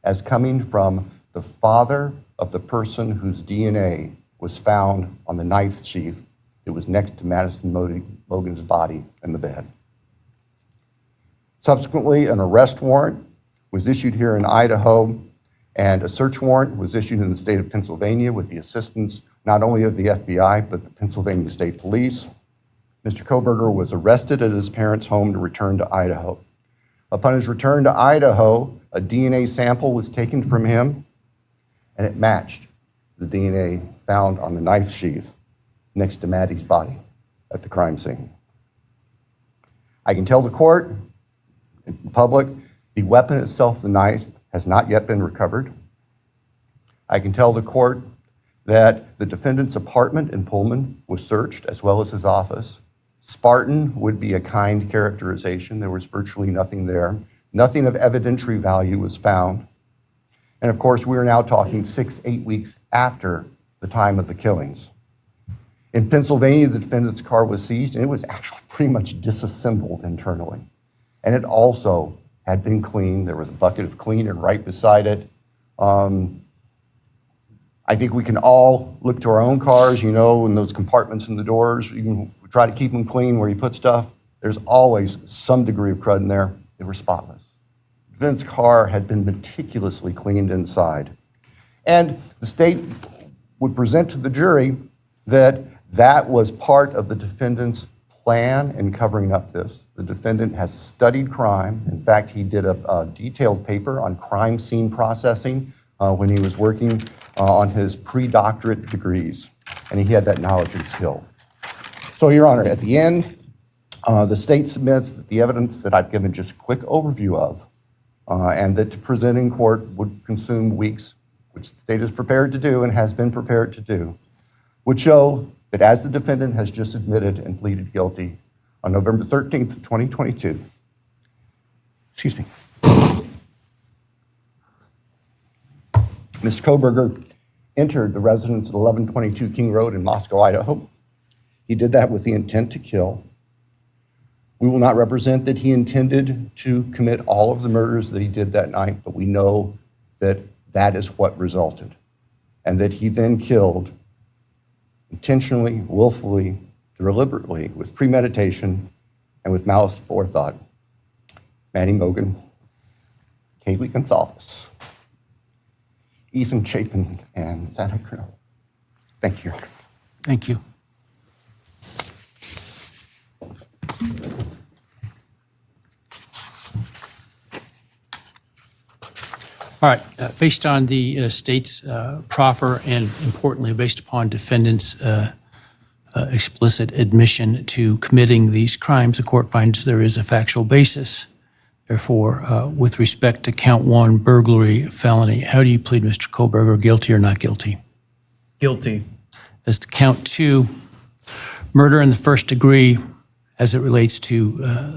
as coming from the father of the person whose DNA was found on the knife sheath that was next to Madison Logan's body in the bed. Subsequently, an arrest warrant was issued here in Idaho, and a search warrant was issued in the state of Pennsylvania with the assistance not only of the FBI, but the Pennsylvania State Police. Mr. Kohberger was arrested at his parents' home to return to Idaho. Upon his return to Idaho, a DNA sample was taken from him, and it matched the DNA found on the knife sheath next to Maddie's body at the crime scene. I can tell the court, in public, the weapon itself, the knife, has not yet been recovered. I can tell the court that the defendant's apartment in Pullman was searched, as well as his office. Spartan would be a kind characterization. There was virtually nothing there. Nothing of evidentiary value was found. And of course, we are now talking 6-8 weeks after the time of the killings. In Pennsylvania, the defendant's car was seized, and it was actually pretty much disassembled internally. And it also had been cleaned. There was a bucket of cleaner right beside it. I think we can all look to our own cars, you know, in those compartments in the doors. You can try to keep them clean where you put stuff. There's always some degree of crud in there. They were spotless. The defendant's car had been meticulously cleaned inside. And the state would present to the jury that that was part of the defendant's plan in covering up this. The defendant has studied crime. In fact, he did a detailed paper on crime scene processing when he was working on his pre-doctorate degrees, and he had that knowledge and skill. So, Your Honor, at the end, the state submits that the evidence that I've given just a quick overview of, and that to present in court would consume weeks, which the state is prepared to do and has been prepared to do, would show that as the defendant has just admitted and pleaded guilty on November 13th, 2022, excuse me, Mr. Kohberger entered the residence at 1122 King Road in Moscow, Idaho. He did that with the intent to kill. We will not represent that he intended to commit all of the murders that he did that night, but we know that that is what resulted, and that he then killed intentionally, willfully, deliberately, with premeditation, and with malice forethought, Manny Mogan, Kaylee Gonzalez, Ethan Chapin, and Santa Cruz. Thank you, Your Honor. Thank you. All right, based on the state's proffer and importantly based upon defendant's explicit admission to committing these crimes, the court finds there is a factual basis. Therefore, with respect to count one, burglary, felony, how do you plead, Mr. Kohberger, guilty or not guilty? Guilty. As to count two, murder in the first degree as it relates to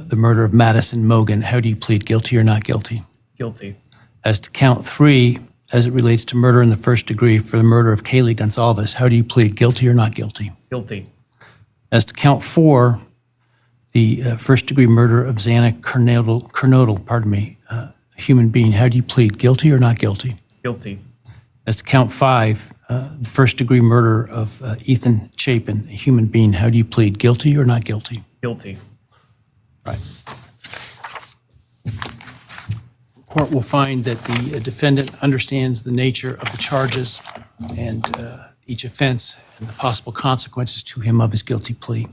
the murder of Madison Mogan, how do you plead, guilty or not guilty? Guilty. As to count three, as it relates to murder in the first degree for the murder of Kaylee Gonzalez, how do you plead, guilty or not guilty? Guilty. As to count four, the first degree murder of Xana Kernodle, a human being, how do you plead, guilty or not guilty? Guilty. As to count five, the first degree murder of Ethan Chapin, a human being, how do you plead, guilty or not guilty? Guilty. Right. Court will find that the defendant understands the nature of the charges and each offense and the possible consequences to him of his guilty plea.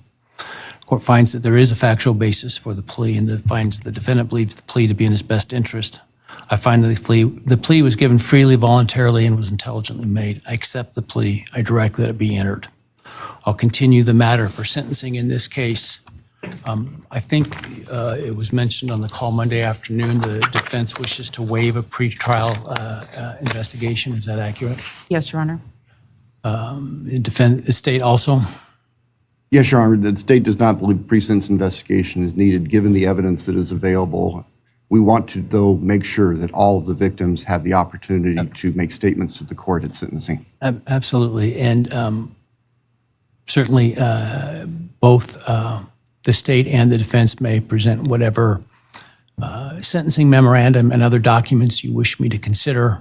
Court finds that there is a factual basis for the plea and that finds the defendant believes the plea to be in his best interest. I find that the plea was given freely, voluntarily, and was intelligently made. I accept the plea. I direct that it be entered. I'll continue the matter for sentencing in this case. I think it was mentioned on the call Monday afternoon, the defense wishes to waive a pretrial investigation. Is that accurate? Yes, Your Honor. The state also? Yes, Your Honor, the state does not believe pre-sentence investigation is needed given the evidence that is available. We want to, though, make sure that all of the victims have the opportunity to make statements to the court at sentencing. Absolutely. And certainly both the state and the defense may present whatever sentencing memorandum and other documents you wish me to consider.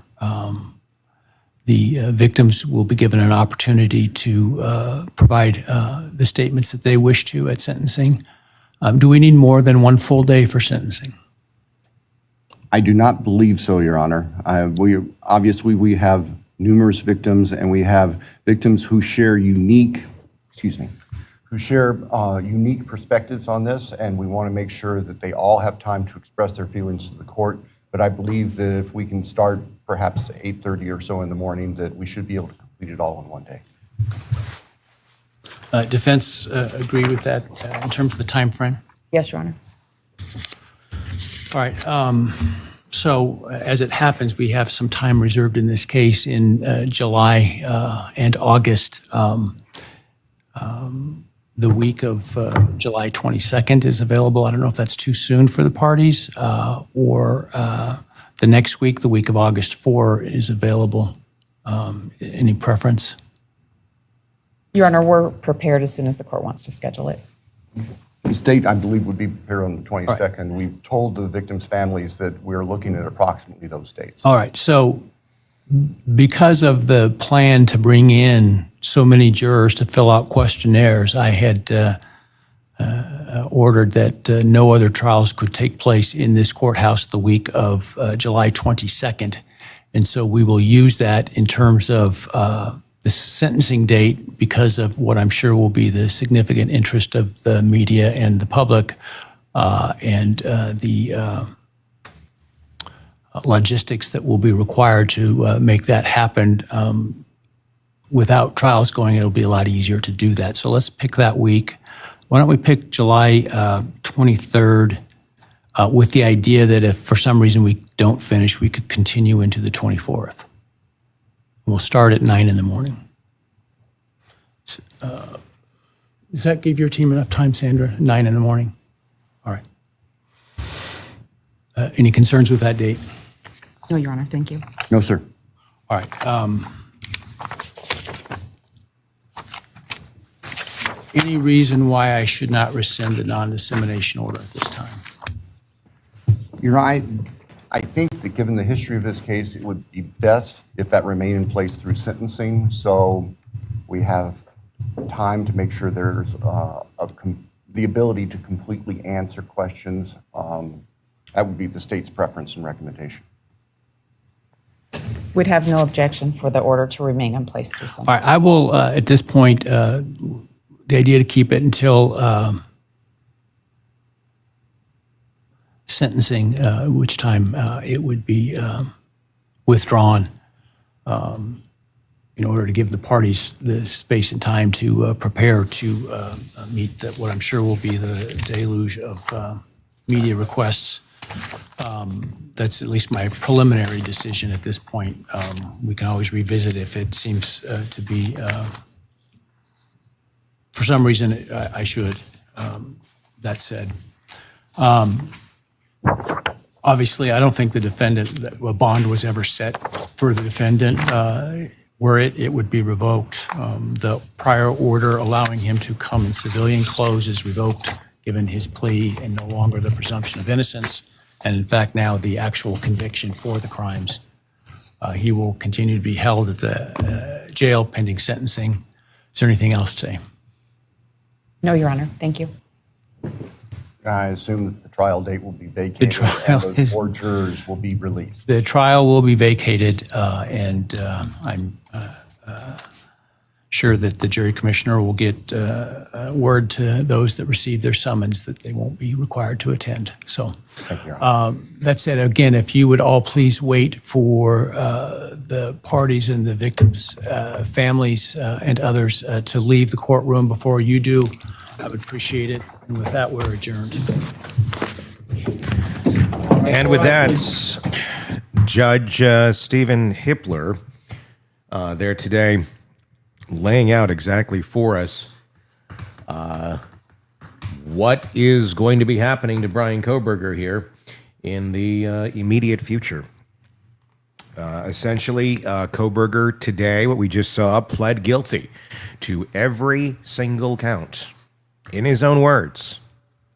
The victims will be given an opportunity to provide the statements that they wish to at sentencing. Do we need more than one full day for sentencing? I do not believe so, Your Honor. Obviously, we have numerous victims, and we have victims who share unique perspectives on this, and we want to make sure that they all have time to express their feelings to the court. But I believe that if we can start perhaps 8:30 or so in the morning, that we should be able to complete it all in one day. Defense agree with that in terms of the time frame? Yes, Your Honor. All right. So as it happens, we have some time reserved in this case in July and August. The week of July 22nd is available. I don't know if that's too soon for the parties, or the next week, the week of August 4, is available. Any preference? Your Honor, we're prepared as soon as the court wants to schedule it. The state, I believe, would be prepared on the 22nd. Right. We've told the victims' families that we're looking at approximately those dates. All right. So Because of the plan to bring in so many jurors to fill out questionnaires, I had ordered that no other trials could take place in this courthouse the week of July 22nd. And so we will use that in terms of the sentencing date because of what I'm sure will be the significant interest of the media and the public and the logistics that will be required to make that happen. Without trials going, it'll be a lot easier to do that. So let's pick that week. Why don't we pick July 23rd with the idea that if for some reason we don't finish, we could continue into the 24th. We'll start at 9 in the morning. Does that give your team enough time, Sandra? 9 in the morning? All right. Any concerns with that date? No, Your Honor, thank you. No, sir. All right. Any reason why I should not rescind the non-dissemination order at this time? You're right. I think that given the history of this case, it would be best if that remained in place through sentencing. So we have time to make sure there's the ability to completely answer questions. That would be the state's preference and recommendation. We'd have no objection for the order to remain in place through All right. sentencing. I will, at this point, the idea to keep it until sentencing, which time it would be withdrawn in order to give the parties the space and time to prepare to meet what I'm sure will be the deluge of media requests. That's at least my preliminary decision at this point. We can always revisit if it seems to be, for some reason, I should. That said, obviously, I don't think the defendant, a bond was ever set for the defendant. Were it would be revoked. The prior order allowing him to come in civilian clothes is revoked, given his plea and no longer the presumption of innocence. And in fact, now the actual conviction for the crimes. He will continue to be held at the jail pending sentencing. Is there anything else today? No, Your Honor, thank you. I assume that the trial date will be vacated and those 4 jurors will be released. The trial will be vacated, and I'm sure that the jury commissioner will get word to those that receive their summons that they won't be required to attend. So Thank you, Your Honor. that said, again, if you would all please wait for the parties and the victims' families and others to leave the courtroom before you do, I would appreciate it. And with that, we're adjourned. And with that, Judge Stephen Hippler there today laying out exactly for us what is going to be happening to Bryan Kohberger here in the immediate future. Essentially, Kohberger today, what we just saw, pled guilty to every single count. In his own words,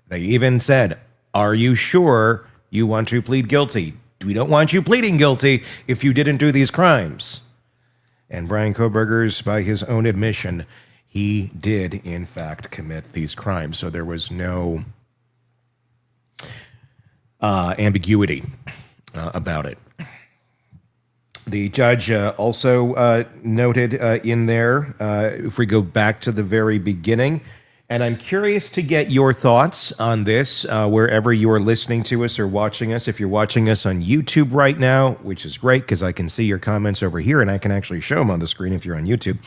they even said, "Are you sure you want to plead guilty? We don't want you pleading guilty if you didn't do these crimes." And Bryan Kohberger's, by his own admission, he did, in fact, commit these crimes. So there was no ambiguity about it. The judge also noted in there, if we go back to the very beginning, and I'm curious to get your thoughts on this, wherever you are listening to us or watching us. If you're watching us on YouTube right now, which is great because I can see your comments over here and I can actually show them on the screen if you're on YouTube.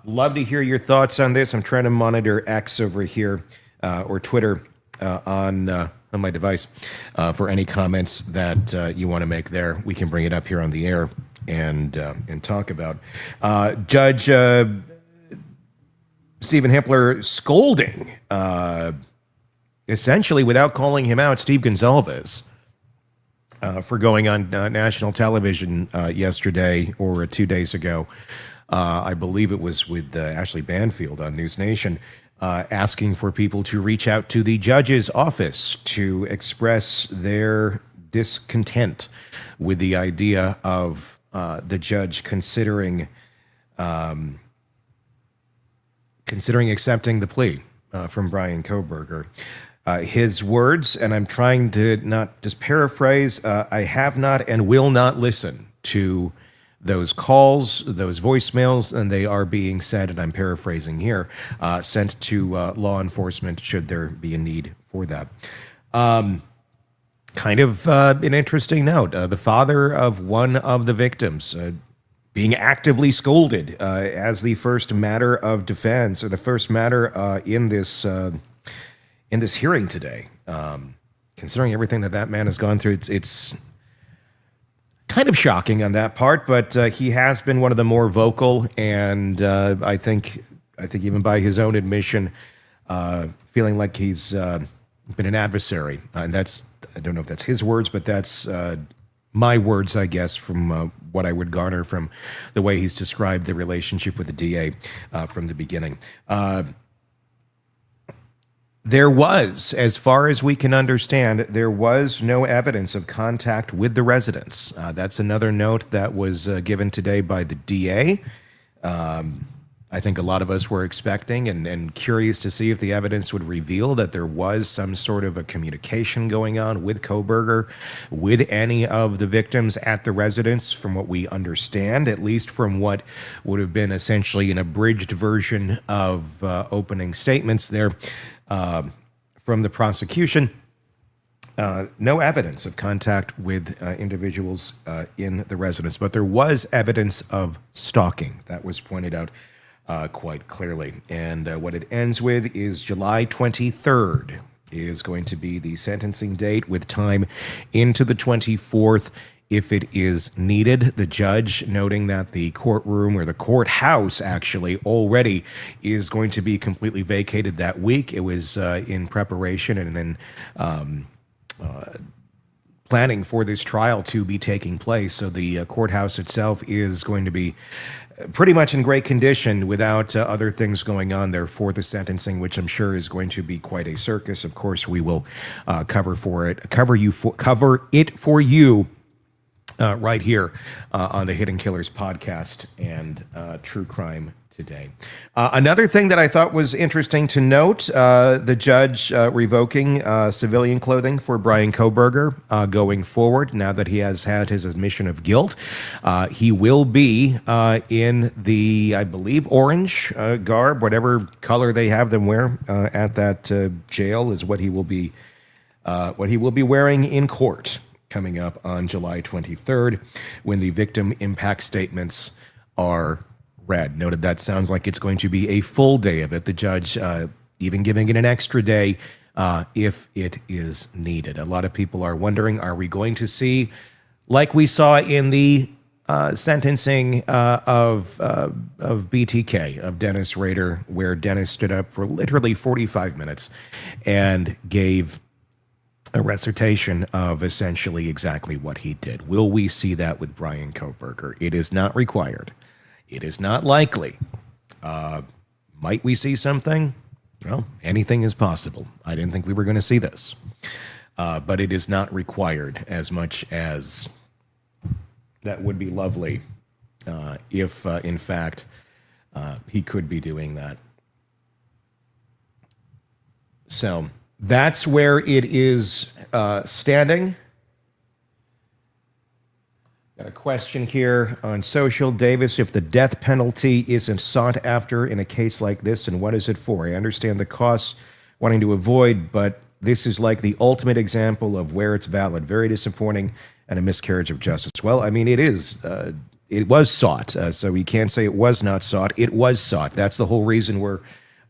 Love to hear your thoughts on this. I'm trying to monitor X over here or Twitter on my device for any comments that you want to make there. We can bring it up here on the air and talk about. Judge Stephen Hippler scolding, essentially without calling him out, Steve Gonsalves for going on national television yesterday or 2 days ago. I believe it was with Ashley Banfield on News Nation, asking for people to reach out to the judge's office to express their discontent with the idea of the judge considering accepting the plea from Bryan Kohberger. His words, and I'm trying to not just paraphrase, I have not and will not listen to those calls, those voicemails, and they are being sent, and I'm paraphrasing here, sent to law enforcement should there be a need for that. Kind of an interesting note. The father of one of the victims being actively scolded as the first matter of defense, or the first matter in this hearing today. Considering everything that man has gone through, it's kind of shocking on that part, but he has been one of the more vocal, and I think even by his own admission, feeling like he's been an adversary, and I don't know if that's his words, but that's my words, I guess, from what I would garner from the way he's described the relationship with the DA from the beginning. There was, as far as we can understand, there was no evidence of contact with the residents. That's another note that was given today by the DA. I think a lot of us were expecting and curious to see if the evidence would reveal that there was some sort of a communication going on with Kohberger, with any of the victims at the residence, from what we understand, at least from what would have been essentially an abridged version of opening statements there from the prosecution. No evidence of contact with individuals in the residence, but there was evidence of stalking. That was pointed out quite clearly. And what it ends with is July 23rd is going to be the sentencing date, with time into the 24th if it is needed. The judge noting that the courtroom, or the courthouse actually, already is going to be completely vacated that week. It was in preparation and then planning for this trial to be taking place. So the courthouse itself is going to be pretty much in great condition without other things going on there for the sentencing, which I'm sure is going to be quite a circus. Of course, we will cover it for you right here on the Hidden Killers podcast and True Crime Today. Another thing that I thought was interesting to note, the judge revoking civilian clothing for Bryan Kohberger going forward, now that he has had his admission of guilt. He will be in the, I believe, orange garb, whatever color they have them wear at that jail, is what he will be wearing in court coming up on July 23rd, when the victim impact statements are read. Noted that sounds like it's going to be a full day of it. The judge even giving it an extra day if it is needed. A lot of people are wondering, are we going to see, like we saw in the sentencing of BTK, of Dennis Rader, where Dennis stood up for literally 45 minutes and gave a recitation of essentially exactly what he did. Will we see that with Bryan Kohberger? It is not required. It is not likely. Might we see something? Well, anything is possible. I didn't think we were going to see this. But it is not required, as much as that would be lovely if, in fact, he could be doing that. So that's where it is standing. Got a question here on social. Davis, if the death penalty isn't sought after in a case like this, and what is it for? I understand the costs wanting to avoid, but this is like the ultimate example of where it's valid. Very disappointing and a miscarriage of justice. Well, I mean, it is. It was sought, so we can't say it was not sought. It was sought. That's the whole reason we're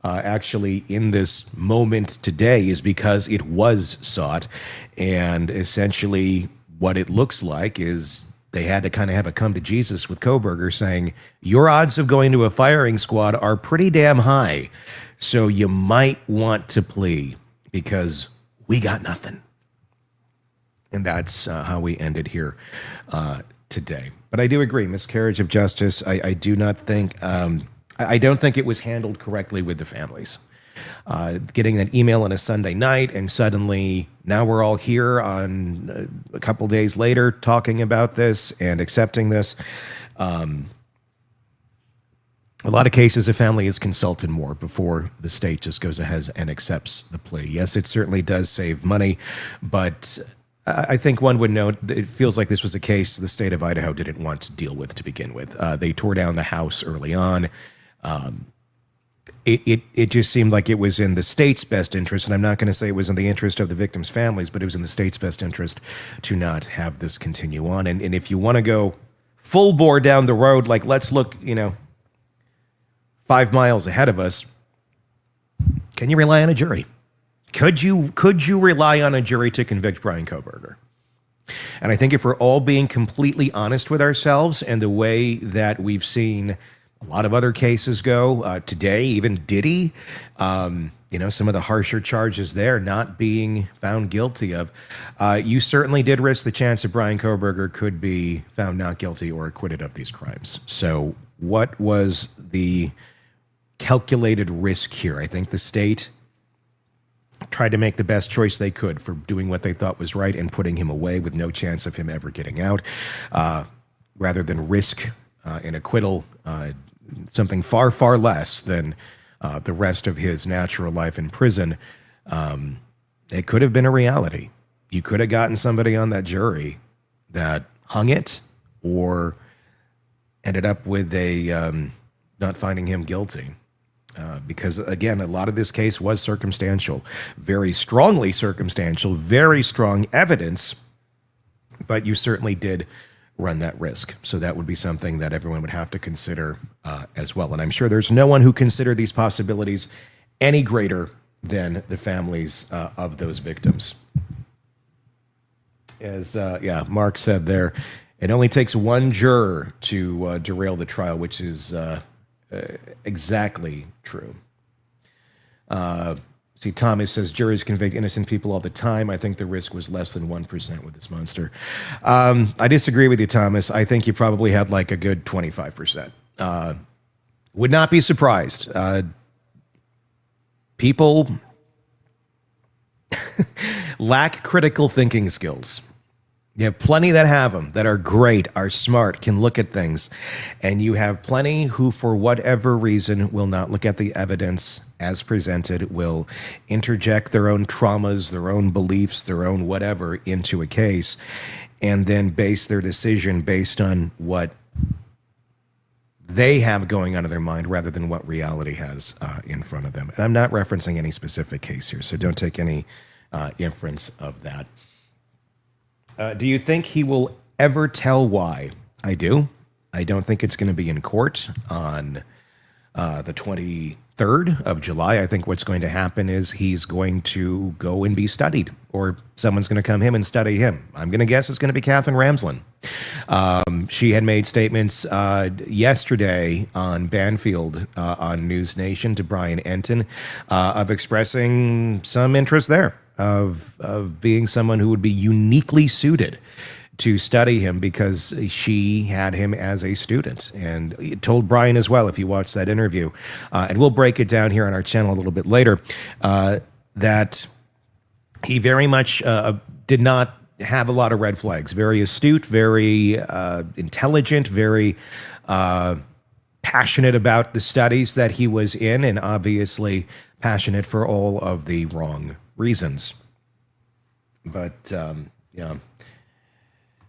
actually in this moment today, is because it was sought. And essentially what it looks like is they had to kind of have a come to Jesus with Kohberger, saying, your odds of going to a firing squad are pretty damn high, so you might want to plea because we got nothing. And that's how we ended here today. But I do agree, miscarriage of justice. I do not think, I don't think it was handled correctly with the families. getting that email on a Sunday night, and suddenly now we're all here on a couple days later talking about this and accepting this. A lot of cases, a family is consulted more before the state just goes ahead and accepts the plea. Yes, it certainly does save money, but I think one would note that it feels like this was a case the state of Idaho didn't want to deal with to begin with. They tore down the house early on. It just seemed like it was in the state's best interest, and I'm not going to say it was in the interest of the victims' families, but it was in the state's best interest to not have this continue on. And if you want to go full bore down the road, like let's look, 5 miles ahead of us, can you rely on a jury? Could you rely on a jury to convict Bryan Kohberger? And I think if we're all being completely honest with ourselves and the way that we've seen a lot of other cases go today, even Diddy, some of the harsher charges there not being found guilty of, you certainly did risk the chance that Bryan Kohberger could be found not guilty or acquitted of these crimes. So what was the calculated risk here? I think the state tried to make the best choice they could for doing what they thought was right and putting him away with no chance of him ever getting out, rather than risk an acquittal, something far, far less than the rest of his natural life in prison. It could have been a reality. You could have gotten somebody on that jury that hung it or ended up with a not finding him guilty. Because, again, a lot of this case was circumstantial, very strongly circumstantial, very strong evidence, but you certainly did run that risk. So that would be something that everyone would have to consider as well. And I'm sure there's no one who considered these possibilities any greater than the families of those victims. As, Mark said there, it only takes one juror to derail the trial, which is exactly true. Thomas says juries convict innocent people all the time. I think the risk was less than 1% with this monster. I disagree with you, Thomas. I think you probably had like a good 25%. Would not be surprised. People lack critical thinking skills. You have plenty that have them, that are great, are smart, can look at things. And you have plenty who, for whatever reason, will not look at the evidence as presented, will interject their own traumas, their own beliefs, their own whatever into a case, and then base their decision based on what they have going on in their mind rather than what reality has in front of them. And I'm not referencing any specific case here, so don't take any inference of that. Do you think he will ever tell why? I do. I don't think it's going to be in court on the 23rd of July. I think what's going to happen is he's going to go and be studied, or someone's going to come him and study him. I'm going to guess it's going to be Catherine Ramsland. She had made statements yesterday on Banfield on News Nation to Brian Enton of expressing some interest there. Of being someone who would be uniquely suited to study him because she had him as a student, and told Brian as well, if you watch that interview, and we'll break it down here on our channel a little bit later, that he very much did not have a lot of red flags. Very astute, very intelligent, very passionate about the studies that he was in, and obviously passionate for all of the wrong reasons. But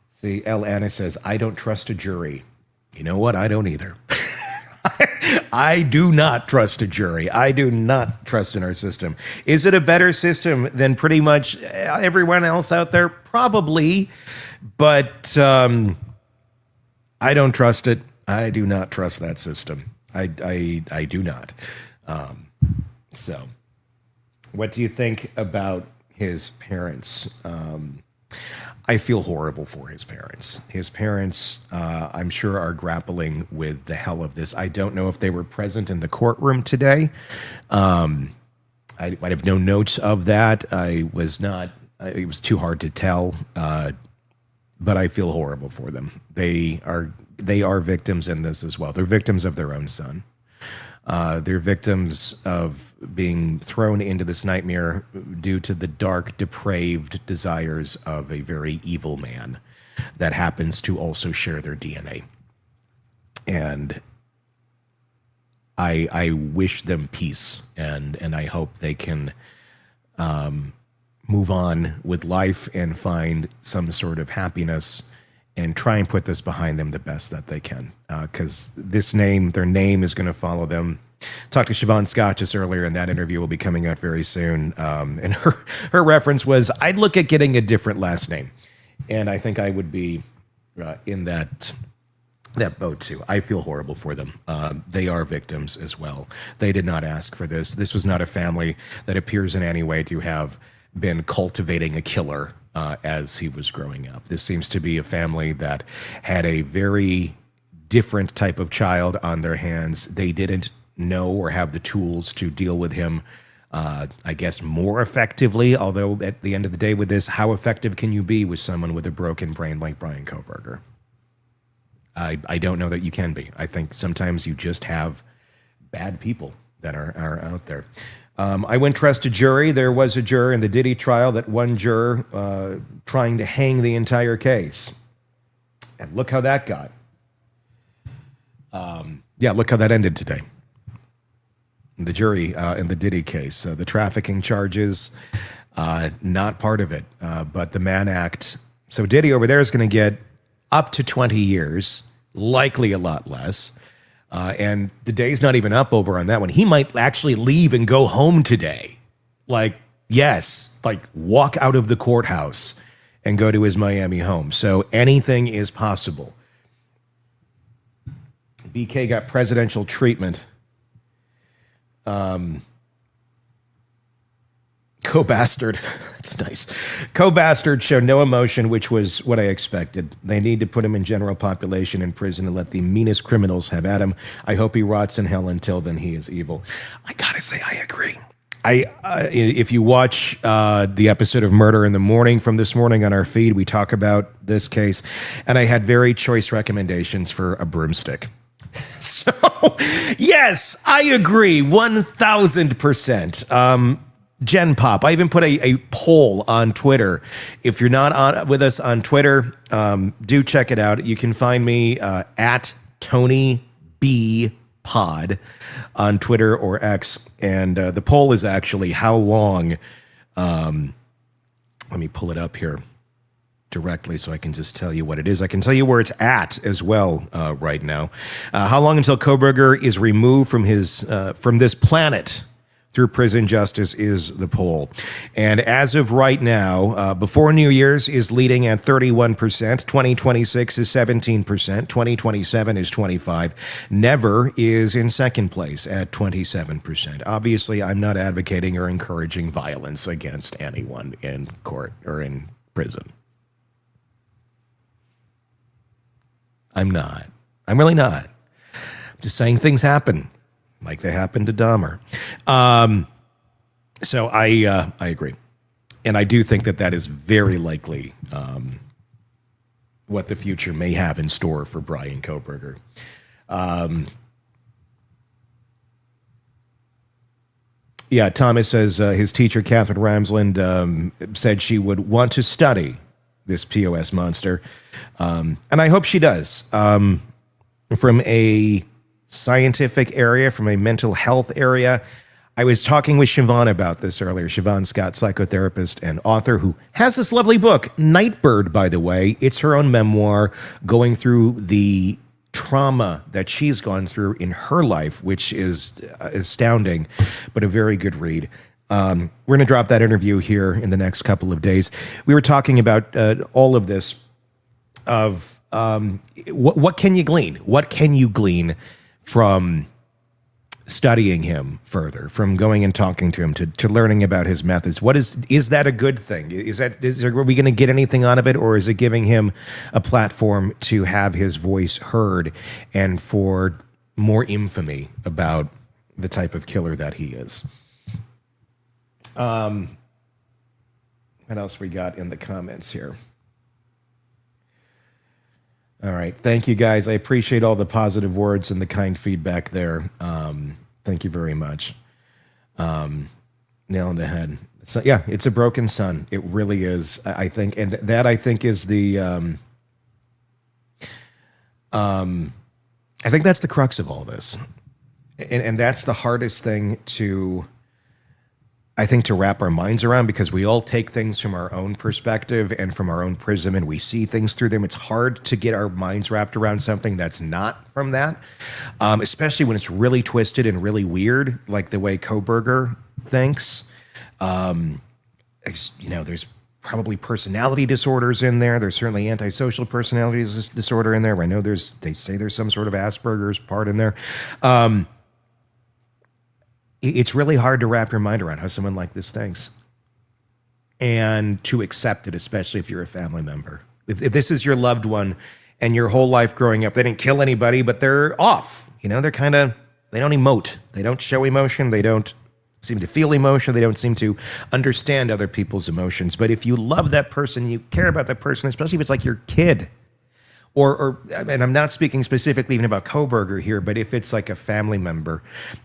see, L. Anna says, I don't trust a jury. You know what? I don't either. I do not trust a jury. I do not trust in our system. Is it a better system than pretty much everyone else out there? Probably. But I don't trust it. I do not trust that system. I do not. So what do you think about his parents? I feel horrible for his parents. His parents, I'm sure, are grappling with the hell of this. I don't know if they were present in the courtroom today. I have no notes of that. I was not. It was too hard to tell. But I feel horrible for them. They are victims in this as well. They're victims of their own son. They're victims of being thrown into this nightmare due to the dark, depraved desires of a very evil man that happens to also share their DNA. And I wish them peace, and I hope they can move on with life and find some sort of happiness and try and put this behind them the best that they can. Because their name is going to follow them. Talked to Siobhan Scott just earlier, and that interview will be coming out very soon. And her reference was, I'd look at getting a different last name. And I think I would be in that boat too. I feel horrible for them. They are victims as well. They did not ask for this. This was not a family that appears in any way to have been cultivating a killer as he was growing up. This seems to be a family that had a very different type of child on their hands. They didn't know or have the tools to deal with him, I guess, more effectively. Although at the end of the day with this, how effective can you be with someone with a broken brain like Bryan Kohberger? I don't know that you can be. I think sometimes you just have bad people that are out there. I went trust to jury. There was a juror in the Diddy trial, that one juror trying to hang the entire case. And look how that got. Look how that ended today. The jury in the Diddy case. The trafficking charges, not part of it. But the Mann Act. So Diddy over there is going to get up to 20 years, likely a lot less. And the day's not even up over on that one. He might actually leave and go home today. Like walk out of the courthouse and go to his Miami home. So anything is possible. BK got presidential treatment. Co-bastard. That's nice. Co-bastard showed no emotion, which was what I expected. They need to put him in general population in prison and let the meanest criminals have at him. I hope he rots in hell. Until then, he is evil. I gotta say, I agree. If you watch the episode of Murder in the Morning from this morning on our feed, we talk about this case, and I had very choice recommendations for a broomstick. So, yes, I agree 1,000%. Gen Pop. I even put a poll on Twitter. If you're not with us on Twitter, do check it out. You can find me at Tony B Pod on Twitter or X. And the poll is actually how long. Let me pull it up here directly so I can just tell you what it is. I can tell you where it's at as well right now. How long until Kohberger is removed from this planet through prison justice is the poll. And as of right now, before New Year's is leading at 31%, 2026 is 17%, 2027 is 25%, never is in second place at 27%. Obviously, I'm not advocating or encouraging violence against anyone in court or in prison. I'm not. I'm really not. I'm just saying things happen, like they happened to Dahmer. So I agree. And I do think that is very likely what the future may have in store for Bryan Kohberger. Thomas says his teacher, Catherine Ramsland, said she would want to study this POS monster. And I hope she does. From a scientific area, from a mental health area. I was talking with Siobhan about this earlier. Siobhan Scott, psychotherapist and author, who has this lovely book, Nightbird, by the way. It's her own memoir going through the trauma that she's gone through in her life, which is astounding, but a very good read. We're going to drop that interview here in the next couple of days. We were talking about all of this, of what can you glean? What can you glean from studying him further, from going and talking to him, to learning about his methods? What is that a good thing? Are we going to get anything out of it, or is it giving him a platform to have his voice heard and for more infamy about the type of killer that he is? What else we got in the comments here? All right. Thank you, guys. I appreciate all the positive words and the kind feedback there. Thank you very much. Nail on the head. So, yeah, it's a broken son. It really is. I think, and that I think is the. I think that's the crux of all this, and that's the hardest thing to. I think to wrap our minds around, because we all take things from our own perspective and from our own prism, and we see things through them. It's hard to get our minds wrapped around something that's not from that, especially when it's really twisted and really weird, like the way Kohberger thinks. There's probably personality disorders in there. There's certainly antisocial personality disorder in there. I know they say there's some sort of Asperger's part in there. It's really hard to wrap your mind around how someone like this thinks and to accept it, especially if you're a family member. If this is your loved one and your whole life growing up, they didn't kill anybody, but they're off. They're they don't emote. They don't show emotion. They don't seem to feel emotion. They don't seem to understand other people's emotions. But if you love that person, you care about that person, especially if it's like your kid, and I'm not speaking specifically even about Kohberger here, but if it's like a family member,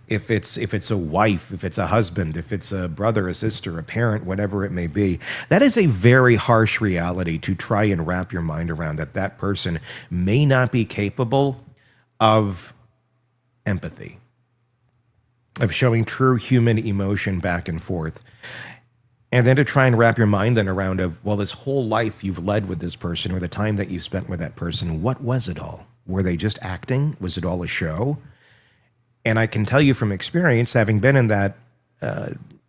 if it's a wife, if it's a husband, if it's a brother, a sister, a parent, whatever it may be, that is a very harsh reality to try and wrap your mind around, that person may not be capable of empathy, of showing true human emotion back and forth. And then to try and wrap your mind then around this whole life you've led with this person, or the time that you spent with that person, what was it all? Were they just acting? Was it all a show? And I can tell you from experience, having been in that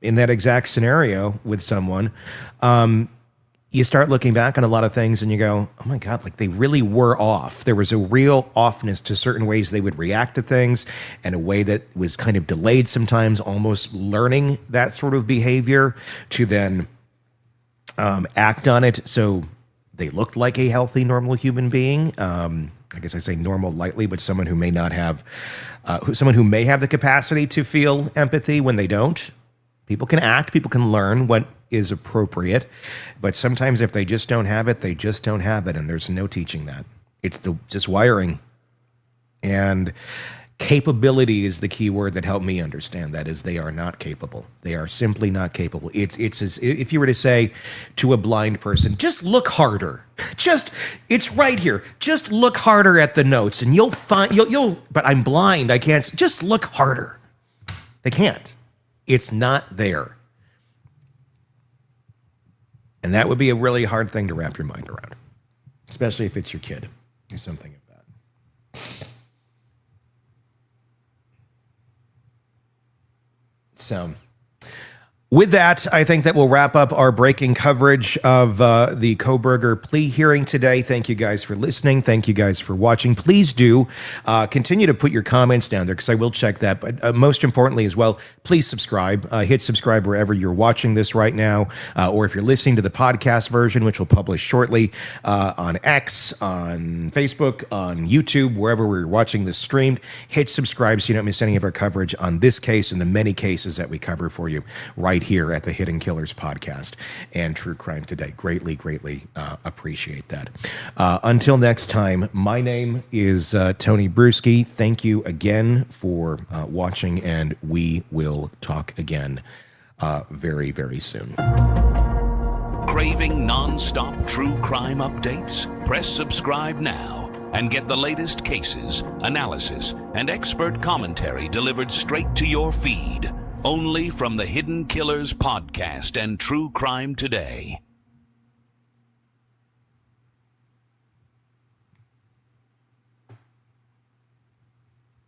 exact scenario with someone, you start looking back on a lot of things and you go, oh my God, like they really were off. There was a real offness to certain ways they would react to things, and a way that was kind of delayed sometimes, almost learning that sort of behavior to then act on it. So they looked like a healthy, normal human being. I guess I say normal lightly, but someone who may not have, someone who may have the capacity to feel empathy when they don't. People can act, people can learn what is appropriate, but sometimes if they just don't have it, they just don't have it, and there's no teaching that. It's just wiring. And capability is the key word that helped me understand that, is they are not capable. They are simply not capable. It's as if you were to say to a blind person, just look harder. It's right here. Just look harder at the notes and you'll find, but I'm blind, I can't, just look harder. They can't. It's not there. And that would be a really hard thing to wrap your mind around, especially if it's your kid or something of that. So with that, I think that will wrap up our breaking coverage of the Kohberger plea hearing today. Thank you guys for listening. Thank you guys for watching. Please do continue to put your comments down there, because I will check that. But most importantly as well, please subscribe. Hit subscribe wherever you're watching this right now, or if you're listening to the podcast version, which will publish shortly on X, on Facebook, on YouTube, wherever we're watching this streamed. Hit subscribe so you don't miss any of our coverage on this case and the many cases that we cover for you right here at the Hidden Killers podcast and True Crime Today. Greatly, greatly appreciate that. Until next time, my name is Tony Bruschi. Thank you again for watching, and we will talk again very, very soon. Craving non-stop true crime updates? Press subscribe now and get the latest cases, analysis, and expert commentary delivered straight to your feed. Only from the Hidden Killers podcast and True Crime Today.